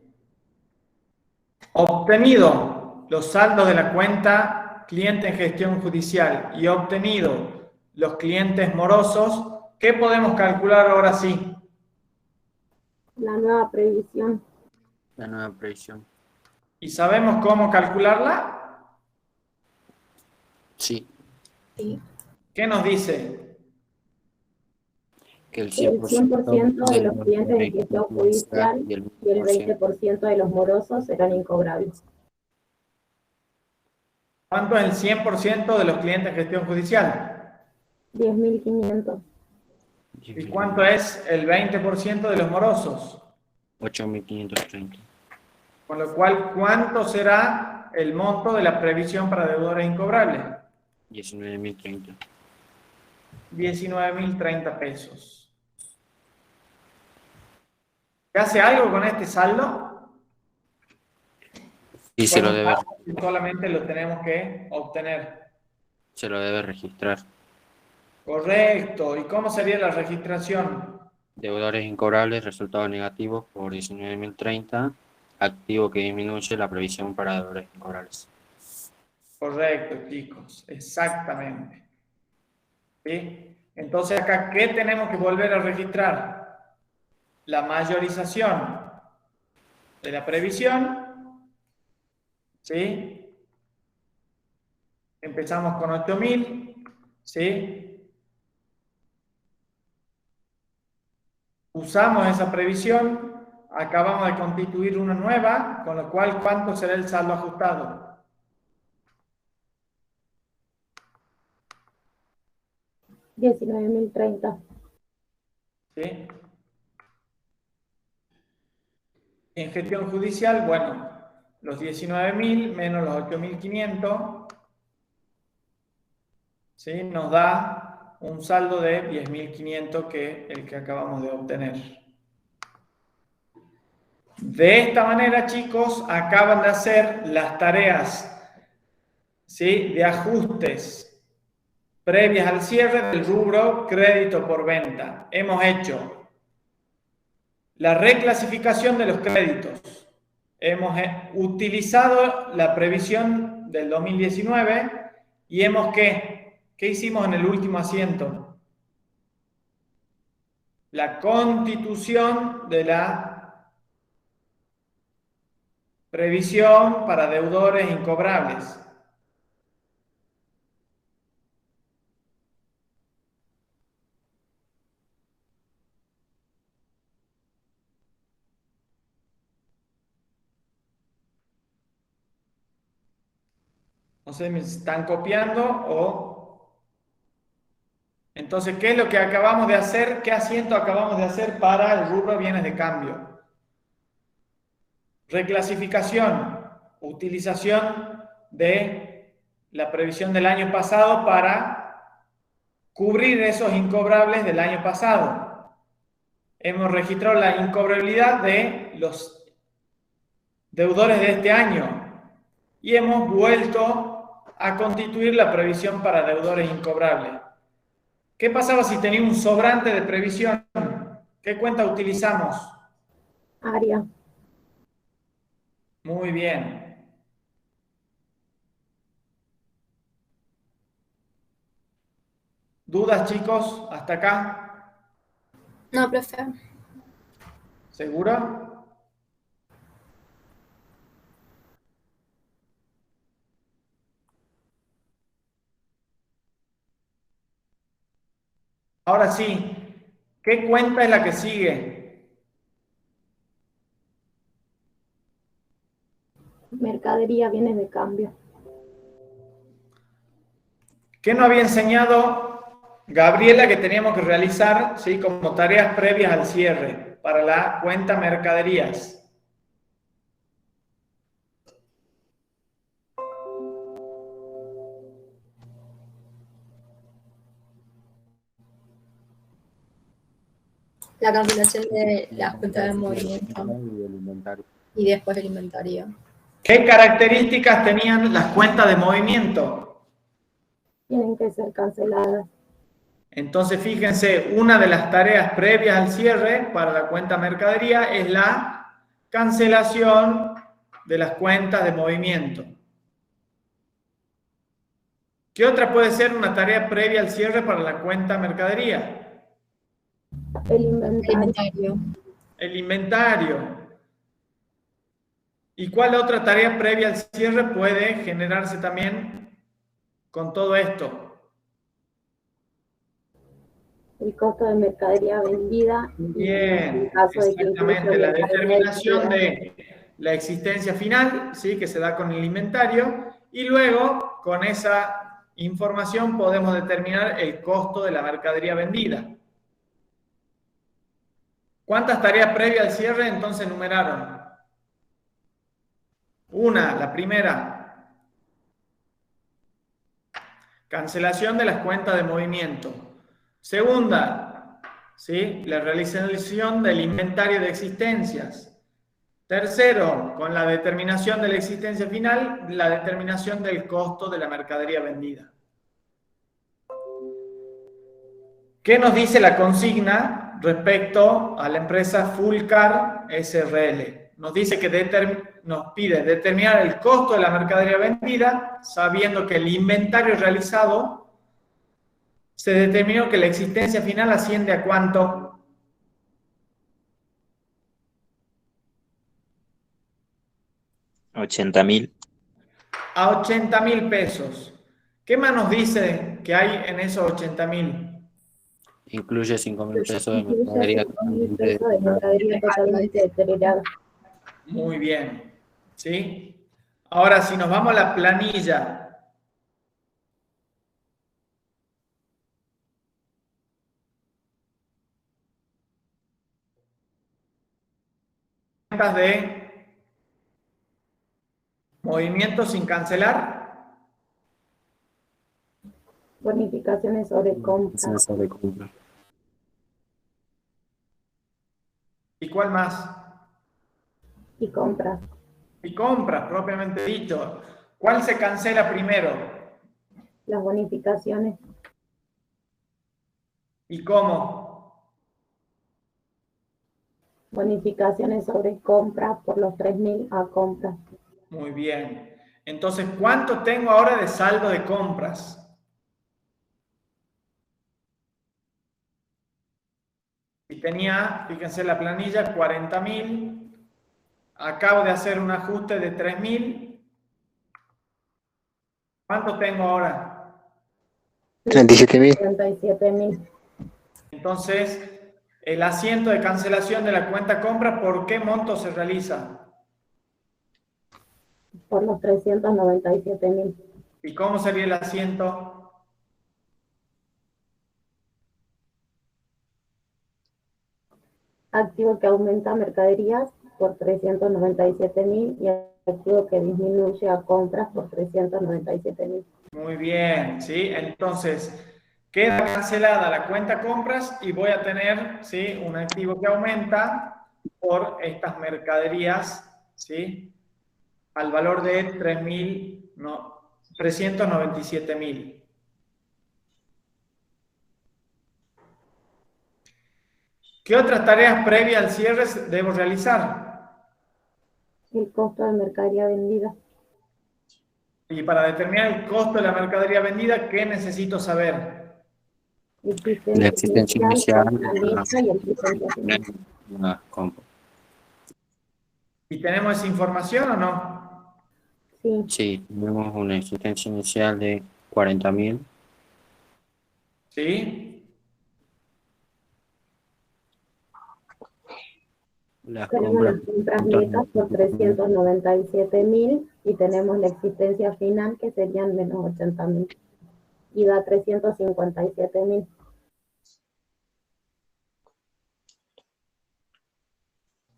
Obtenido los saldos de la cuenta cliente en gestión judicial y obtenido los clientes morosos, ¿qué podemos calcular ahora sí? La nueva previsión. La nueva previsión. ¿Y sabemos cómo calcularla? Sí, Sí. ¿Qué nos dice? que el El 100% 100% de los los clientes en gestión judicial y el y el 20% 20% de los morosos serán incobrables. ¿Cuánto es el 100% de los clientes en gestión judicial? 10.500. ¿Y cuánto es el 20% de los morosos? 8.530. Con lo cual, ¿cuánto será el monto de la previsión para deudores incobrables? 19.030. 19.030 pesos. ¿Se hace algo con este saldo? Y se lo debe, Solamente lo tenemos que obtener. se lo debe registrar. Correcto. ¿Y cómo sería la registración? Deudores incobrables, resultado negativo por 19.030. Activo que disminuye la previsión para deudores incobrables. Correcto, chicos. Exactamente. ¿Sí? Entonces acá, ¿qué tenemos que volver a registrar? La mayorización de la previsión. ¿Sí? Empezamos con 8.000. ¿Sí? Usamos esa previsión, acabamos de constituir una nueva, con lo cual, ¿cuánto será el saldo ajustado? 19.030. ¿Sí? En gestión judicial, bueno, los 19.000 menos los 8.500, ¿sí? Nos da un saldo de 10.500 que es el que acabamos de obtener. De esta manera, chicos, acaban de hacer las tareas, ¿sí?, de ajustes previas al cierre del rubro crédito por venta. Hemos hecho la reclasificación de los créditos. Hemos utilizado la previsión del 2019 y hemos ¿qué hicimos en el último asiento? La constitución de la previsión para deudores incobrables. No sé, ¿me están copiando o...? Entonces, ¿qué es lo que acabamos de hacer? ¿Qué asiento acabamos de hacer para el rubro bienes de cambio? Reclasificación, utilización de la previsión del año pasado para cubrir esos incobrables del año pasado. Hemos registrado la incobrabilidad de los deudores de este año y hemos vuelto a constituir la previsión para deudores incobrables. ¿Qué pasaba si tenía un sobrante de previsión? ¿Qué cuenta utilizamos? Área. Muy bien. ¿Dudas, chicos? ¿Hasta acá? No, profe. ¿Seguro? Ahora sí, ¿qué cuenta es la que sigue? Mercadería, bienes de cambio. ¿Qué nos había enseñado Gabriela que teníamos que realizar, ¿sí?, como tareas previas al cierre para la cuenta mercaderías? La cancelación de las cuentas de movimiento y después el inventario. ¿Qué características tenían las cuentas de movimiento? Tienen que ser canceladas. Entonces, fíjense, una de las tareas previas al cierre para la cuenta mercadería es la cancelación de las cuentas de movimiento. ¿Qué otra puede ser una tarea previa al cierre para la cuenta mercadería? El inventario. El inventario. ¿Y cuál otra tarea previa al cierre puede generarse también con todo esto? El costo de mercadería vendida. Bien, en caso de que exactamente, incluso la mercadería determinación exceda. de la existencia final, ¿sí?, que se da con el inventario, y luego con esa información podemos determinar el costo de la mercadería vendida. ¿Cuántas tareas previas al cierre entonces numeraron? Una, la primera. Cancelación de las cuentas de movimiento. Segunda, ¿sí?, la realización del inventario de existencias. Tercero, con la determinación de la existencia final, la determinación del costo de la mercadería vendida. ¿Qué nos dice la consigna respecto a la empresa Fullcar SRL? Nos dice que nos pide determinar el costo de la mercadería vendida, sabiendo que el inventario realizado se determinó que la existencia final asciende a ¿cuánto? $80.000. A 80.000 pesos. ¿Qué más nos dice que hay en esos 80.000? Incluye 5.000 pesos de Incluye mercadería 5.000 pesos de mercadería totalmente deteriorada. Muy bien. ¿Sí? Ahora, si nos vamos a la planilla, de movimiento sin cancelar, Bonificaciones sobre compra sobre compra. ¿y cuál más? y compras. Y compras, propiamente dicho. ¿Cuál se cancela primero? Las bonificaciones. ¿Y cómo? Bonificaciones sobre compra por los 3.000 a compras. Muy bien. Entonces, ¿cuánto tengo ahora de saldo de compras? Y tenía, fíjense la planilla, 40.000. Acabo de hacer un ajuste de 3.000. ¿Cuánto tengo ahora? 37.000. 37.000 Entonces, el asiento de cancelación de la cuenta compra, ¿por qué monto se realiza? por los 397.000. ¿Y cómo sería el asiento? Activo que aumenta mercaderías por 397.000 y activo que disminuye a compras por 397.000. Muy bien, ¿sí? Entonces, queda cancelada la cuenta compras y voy a tener, ¿sí?, un activo que aumenta por estas mercaderías, ¿sí?, al valor de 397.000. ¿Qué otras tareas previas al cierre debo realizar? El costo de mercadería vendida. Y para determinar el costo de la mercadería vendida, ¿qué necesito saber? La existencia inicial, la lista y existencia final. una compra. ¿Y tenemos esa información o no? Sí, Sí, tenemos una existencia inicial de 40.000, ¿Sí? Las Tenemos compras. las compras netas por 397.000 y tenemos la existencia final que serían menos 80.000 y da 357.000.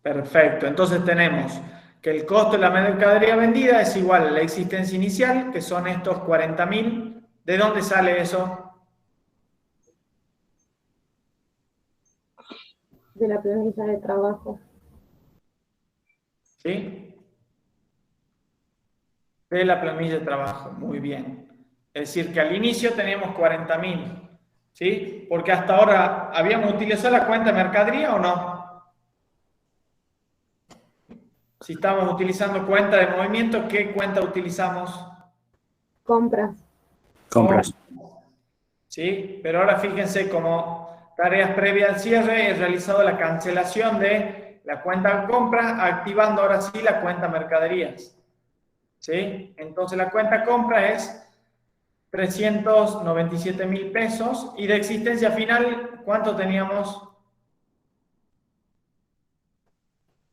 Perfecto. Entonces tenemos que el costo de la mercadería vendida es igual a la existencia inicial, que son estos 40.000. ¿De dónde sale eso? De la planilla de trabajo. ¿Sí? De la planilla de trabajo. Muy bien. Es decir, que al inicio teníamos 40.000. ¿Sí? Porque hasta ahora, ¿habíamos utilizado la cuenta de mercadería o no? Si estamos utilizando cuenta de movimiento, ¿qué cuenta utilizamos? Compras. Compras. ¿Sí? Pero ahora fíjense, como tareas previas al cierre, he realizado la cancelación de la cuenta compras, activando ahora sí la cuenta mercaderías. ¿Sí? Entonces la cuenta compra es 397.000 pesos y de existencia final, ¿cuánto teníamos?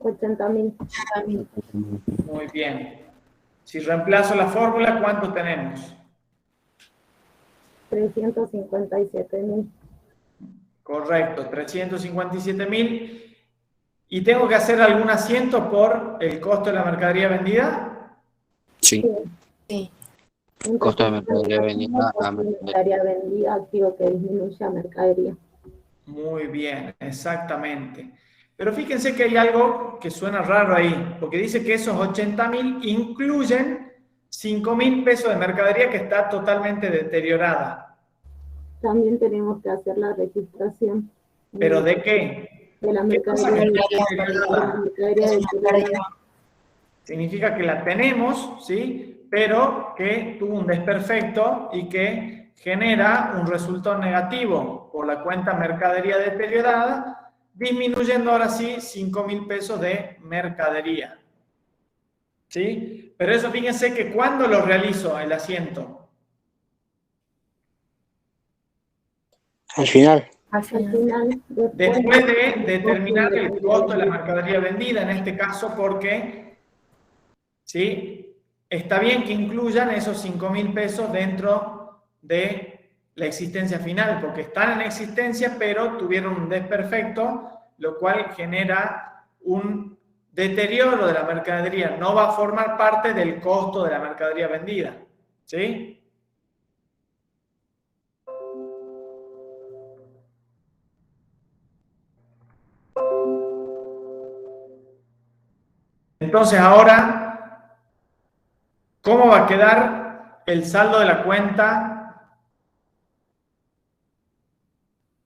80.000. Muy bien. Si reemplazo la fórmula, ¿cuánto tenemos? 357.000. Correcto, 357.000. ¿Y tengo que hacer algún asiento por el costo de la mercadería vendida? Sí. Sí. Costo de mercadería vendida a Mercadería vendida, activo que disminuye a mercadería. Muy bien, exactamente. Pero fíjense que hay algo que suena raro ahí, porque dice que esos 80.000 incluyen 5.000 pesos de mercadería que está totalmente deteriorada. También tenemos que hacer la registración. ¿Pero de qué? De la ¿Qué pasa mercadería. que está deteriorada? Mercadería deteriorada. Significa que la tenemos, ¿sí? Pero que tuvo un desperfecto y que genera un resultado negativo por la cuenta mercadería deteriorada, disminuyendo ahora sí 5.000 pesos de mercadería. ¿Sí? Pero eso fíjense que cuando lo realizo el asiento. Al final. Al Al final. final, Después de determinar el costo de la mercadería vendida, en este caso, porque ¿sí? Está bien que incluyan esos 5.000 pesos dentro de la existencia final, porque están en existencia, pero tuvieron un desperfecto, lo cual genera un deterioro de la mercadería. No va a formar parte del costo de la mercadería vendida. ¿Sí? Entonces ahora, ¿cómo va a quedar el saldo de la cuenta?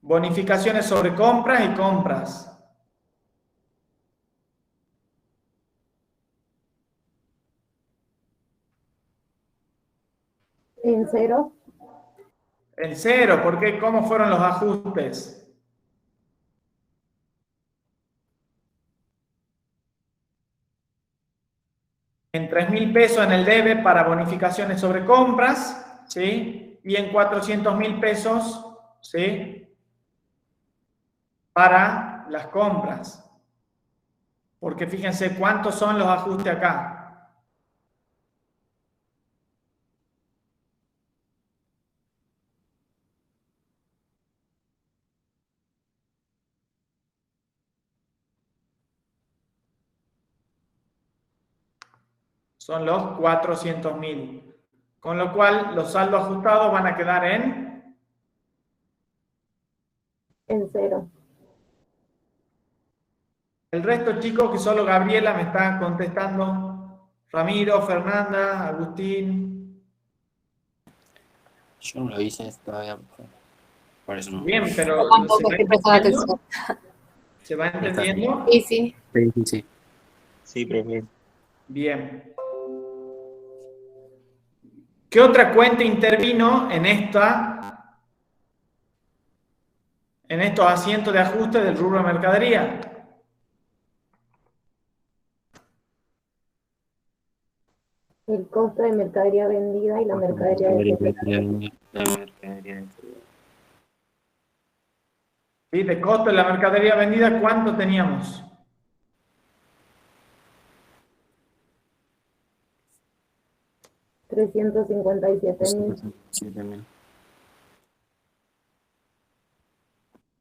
Bonificaciones sobre compras y compras. en cero. En cero, ¿por qué? ¿Cómo fueron los ajustes? En 3.000 pesos en el debe para bonificaciones sobre compras, ¿sí? Y en 400.000 pesos, ¿sí? Para las compras. Porque fíjense cuántos son los ajustes acá. Son los 400.000. Con lo cual, los saldos ajustados van a quedar en cero. el resto, chicos, que solo Gabriela me está contestando. Ramiro, Fernanda, Agustín. Yo no lo hice todavía. Por eso no. Bien, pero Yo tampoco estoy prestando atención. ¿se va entendiendo? Sí, sí. Sí, sí, sí. Sí, profe. Bien. ¿Qué otra cuenta intervino en estos asientos de ajuste del rubro de mercadería? El costo de mercadería vendida y la mercadería deteriorada. ¿Sí? De costo de la mercadería vendida, ¿cuánto teníamos? 357.000.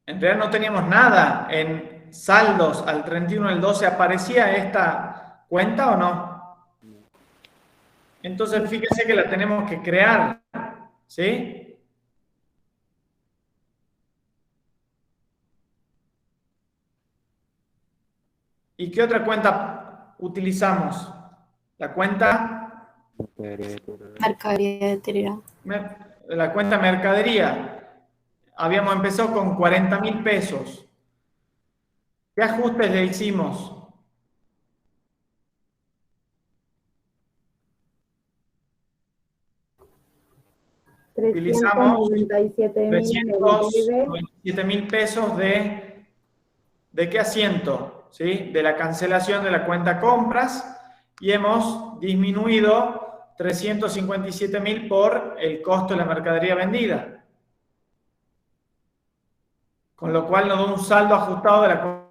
En realidad no teníamos nada en saldos al 31 del 12. ¿Aparecía esta cuenta o no? Entonces fíjese que la tenemos que crear, ¿sí? ¿Y qué otra cuenta utilizamos? La cuenta... Mercadería deteriorada. La cuenta mercadería. Habíamos empezado con 40.000 pesos. ¿Qué ajustes le hicimos? Utilizamos 397.000 pesos ¿de qué asiento? ¿Sí? De la cancelación de la cuenta compras, y hemos disminuido 357.000 por el costo de la mercadería vendida. Con lo cual nos da un saldo ajustado de la cuenta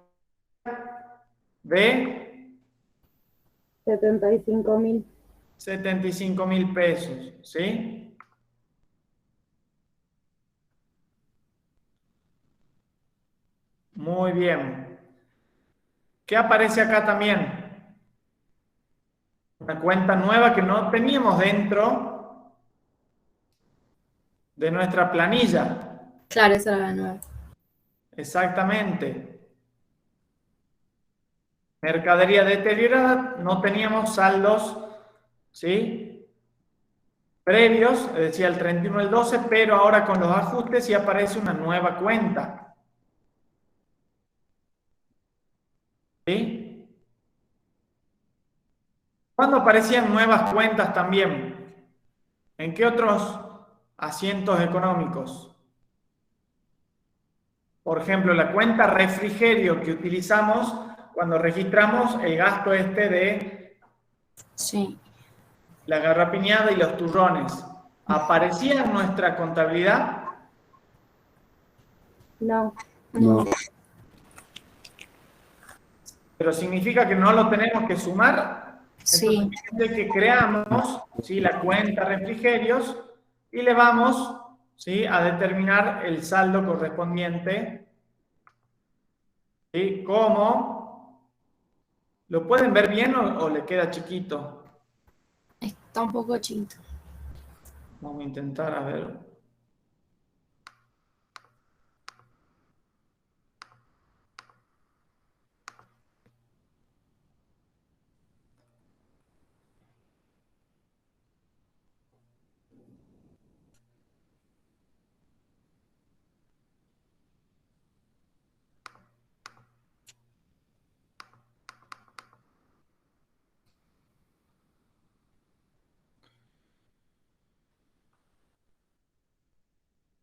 de 75.000. 75.000 pesos, ¿sí? Muy bien. ¿Qué aparece acá también? Una cuenta nueva que no teníamos dentro de nuestra planilla. Claro, esa era la nueva. Exactamente. Mercadería deteriorada, no teníamos saldos, ¿sí? Previos, decía el 31 del 12, pero ahora con los ajustes sí aparece una nueva cuenta. ¿Sí? ¿Cuándo aparecían nuevas cuentas también? ¿En qué otros asientos económicos? Por ejemplo, la cuenta refrigerio que utilizamos cuando registramos el gasto de Sí. la garrapiñada y los turrones. ¿Aparecía en nuestra contabilidad? No. No. Pero significa que no lo tenemos que sumar. Sí. Entonces, fíjense que creamos, ¿sí?, la cuenta refrigerios y le vamos, ¿sí?, a determinar el saldo correspondiente. ¿Sí? ¿Cómo? ¿Lo pueden ver bien o le queda chiquito? Está un poco chiquito. Vamos a intentar, a ver.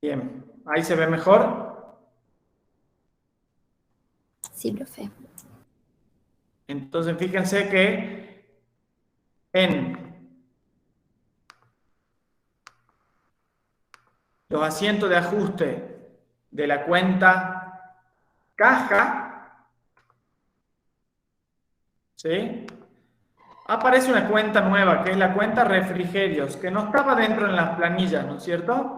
Bien, ahí se ve mejor. Sí, profe. Entonces, fíjense que en los asientos de ajuste de la cuenta caja, ¿sí?, aparece una cuenta nueva, que es la cuenta refrigerios, que no estaba dentro en las planillas, ¿no es cierto?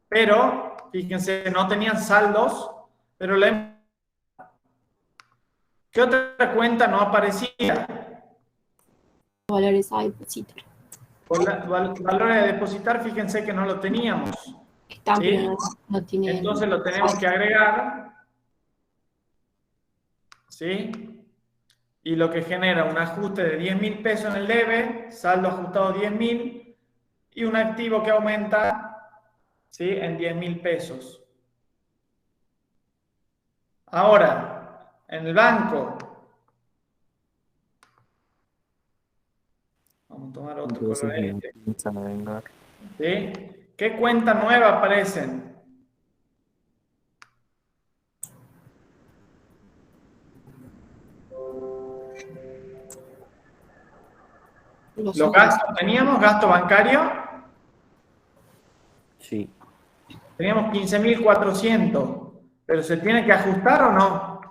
Pero, fíjense, no tenían saldos, pero ¿qué otra cuenta no aparecía? Valores a depositar. Valores a depositar, fíjense que no lo teníamos. Están, ¿sí? pero no tienen. Entonces lo tenemos que agregar, ¿sí? Y lo que genera un ajuste de 10.000 pesos en el debe, saldo ajustado 10.000, y un activo que aumenta, ¿sí?, en 10.000 pesos. Ahora, en el banco, vamos a tomar otro color este. ¿Sí? ¿Qué cuenta nueva aparecen? Los gastos, ¿teníamos gasto bancario? Sí. Teníamos 15.400, pero ¿se tiene que ajustar o no?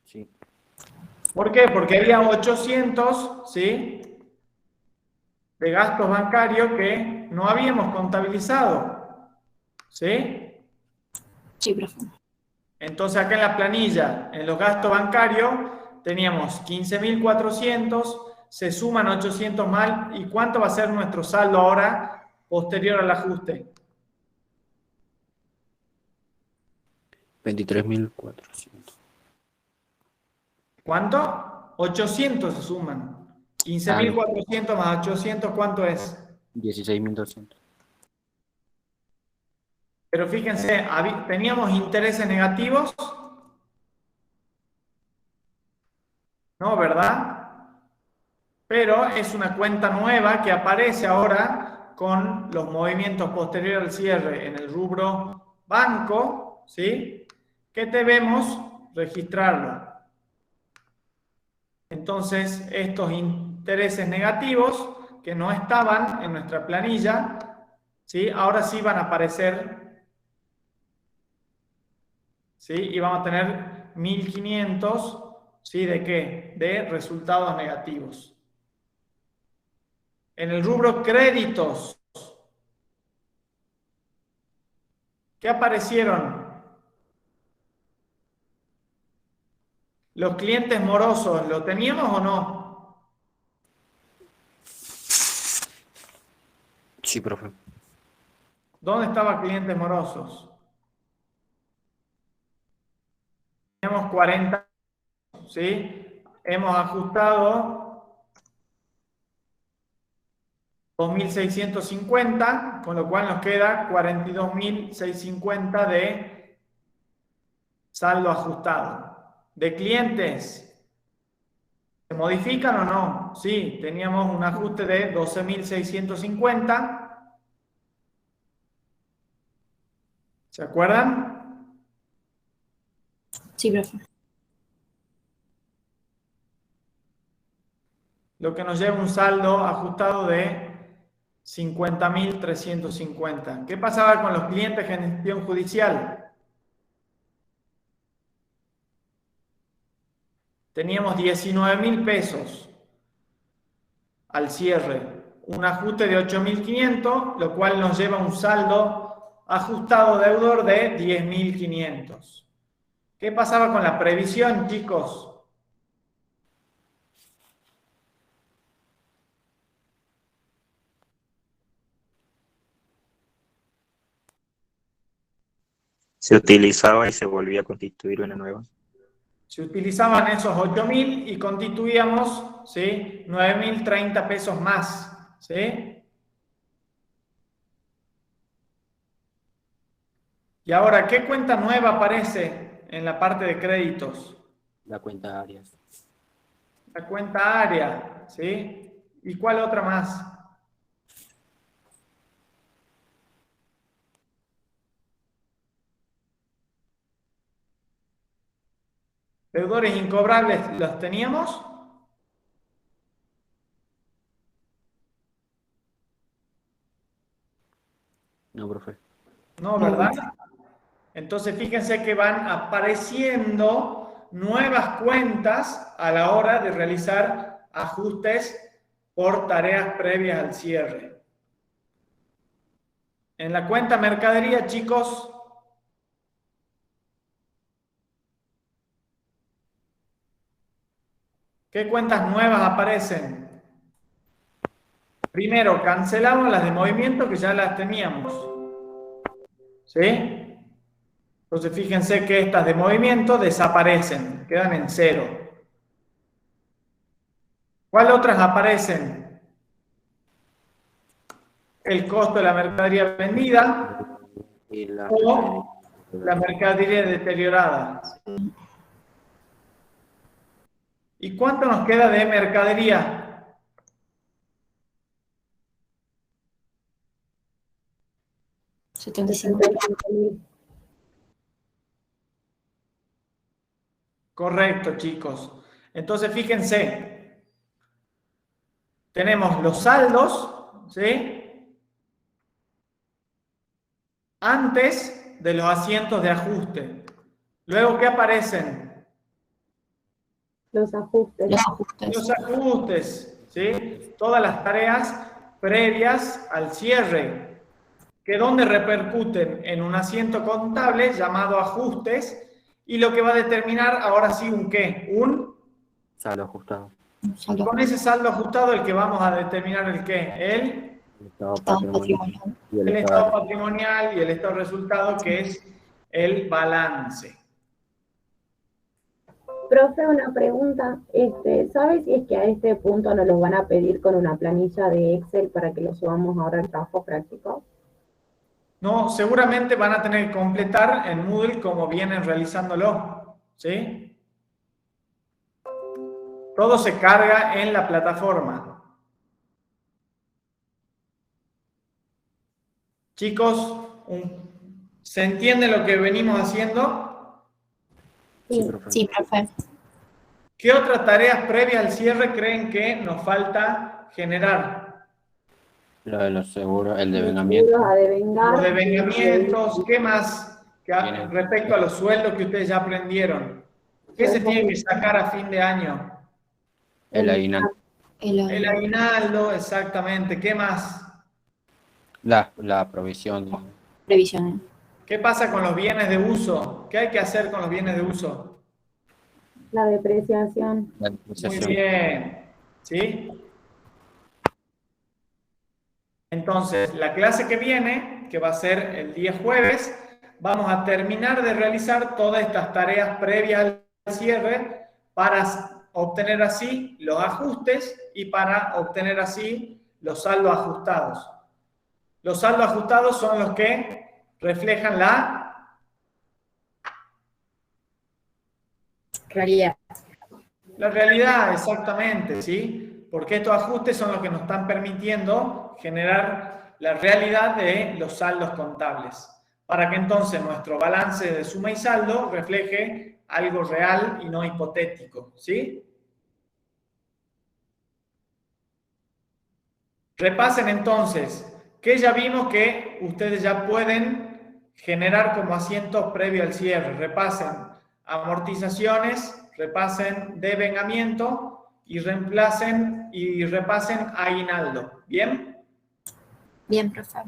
Sí. ¿Por qué? Porque había 800, ¿sí?, de gastos bancarios que no habíamos contabilizado, ¿sí? Sí, profe. Entonces acá en la planilla, en los gastos bancarios, teníamos 15.400, se suman 800 más, ¿y cuánto va a ser nuestro saldo ahora posterior al ajuste? 23.400. ¿Cuánto? 800 se suman. 15.400 más 800, ¿cuánto es? 16.200. Pero fíjense, teníamos intereses negativos, ¿no? ¿Verdad? Pero es una cuenta nueva que aparece ahora con los movimientos posteriores al cierre en el rubro banco, ¿sí?, que debemos registrarlo. Entonces, estos intereses negativos que no estaban en nuestra planilla, ¿sí?, ahora sí van a aparecer, ¿sí?, y vamos a tener 1.500, ¿sí?, ¿de qué? De resultados negativos. En el rubro créditos, ¿qué aparecieron? Los clientes morosos, ¿lo teníamos o no? Sí, profe. ¿Dónde estaban clientes morosos? Teníamos 40, ¿sí? Hemos ajustado 2.650, con lo cual nos queda 42.650 de saldo ajustado. ¿De clientes se modifican o no? Sí, teníamos un ajuste de 12.650. ¿Se acuerdan? Sí, profe. Lo que nos lleva un saldo ajustado de 50.350. ¿Qué pasaba con los clientes en gestión judicial? Teníamos 19.000 pesos al cierre, un ajuste de 8.500, lo cual nos lleva un saldo ajustado deudor de 10.500. ¿Qué pasaba con la previsión, chicos? Se utilizaba y se volvía a constituir una nueva. Se utilizaban esos 8.000 y constituíamos, ¿sí?, 9.030 pesos más, ¿sí? Y ahora, ¿qué cuenta nueva aparece en la parte de créditos? La cuenta Arias. La cuenta área, ¿sí? ¿Y cuál otra más? Deudores incobrables, ¿los teníamos? No, profe. No, ¿verdad? Entonces fíjense que van apareciendo nuevas cuentas a la hora de realizar ajustes por tareas previas al cierre. En la cuenta mercadería, chicos, ¿qué cuentas nuevas aparecen? Primero, cancelamos las de movimiento que ya las teníamos. ¿Sí? Entonces fíjense que estas de movimiento desaparecen, quedan en cero. ¿Cuál otras aparecen? El costo de la mercadería vendida Y o la mercadería deteriorada. ¿Y cuánto nos queda de mercadería? $75.000. Correcto, chicos. Entonces, fíjense, tenemos los saldos, ¿sí?, antes de los asientos de ajuste. Luego, ¿qué aparecen? Los ajustes. Los ajustes. Los ajustes, ¿sí? Todas las tareas previas al cierre, que donde repercuten en un asiento contable llamado ajustes, y lo que va a determinar ahora sí un qué, un Saldo ajustado. Saldo. con ese saldo ajustado el que vamos a determinar el qué, El estado Estado patrimonial patrimonial. y el el estado estado patrimonial y el estado resultado, que es el balance. Profe, una pregunta. ¿Sabe si es que a este punto nos lo van a pedir con una planilla de Excel para que lo subamos ahora al trabajo práctico? No, seguramente van a tener que completar en Moodle como vienen realizándolo, ¿sí? Todo se carga en la plataforma. Chicos, ¿se entiende lo que venimos haciendo? Sí, Sí. profe. Sí, profe. ¿Qué otras tareas previas al cierre creen que nos falta generar? Lo de los seguros, el Seguros devengamiento. a devengar. Los devengamientos, ¿qué más? Viene. Respecto a los sueldos que ustedes ya aprendieron. ¿Qué se tiene que sacar a fin de año? El aguinaldo. El aguinaldo, exactamente. ¿Qué más? La provisión. Previsiones. ¿Qué pasa con los bienes de uso? ¿Qué hay que hacer con los bienes de uso? La depreciación. La Muy depreciación. bien. ¿Sí? Entonces, la clase que viene, que va a ser el día jueves, vamos a terminar de realizar todas estas tareas previas al cierre para obtener así los ajustes y para obtener así los saldos ajustados. Los saldos ajustados son los que reflejan la Realidad. realidad, exactamente, ¿sí? Porque estos ajustes son los que nos están permitiendo generar la realidad de los saldos contables, para que entonces nuestro balance de suma y saldo refleje algo real y no hipotético, ¿sí? Repasen entonces, que ya vimos que ustedes ya pueden generar como asientos previo al cierre. Repasen amortizaciones, repasen devengamiento y repasen aguinaldo. ¿Bien? Bien, profe.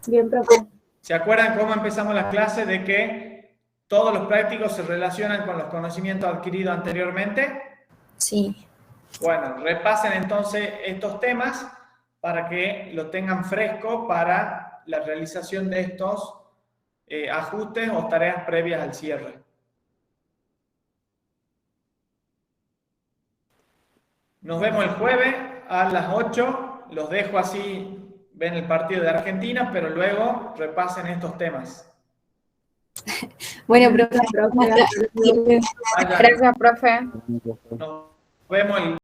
Bien, profe. ¿Se acuerdan cómo empezamos la clase de que todos los prácticos se relacionan con los conocimientos adquiridos anteriormente? Sí. Bueno, repasen entonces estos temas para que lo tengan fresco para la realización de estos ajustes o tareas previas al cierre. Nos vemos el jueves a las 8. Los dejo así, ven el partido de Argentina, pero luego repasen estos temas. Bueno, profe. Profe, Vayan. Gracias, profe. Nos vemos el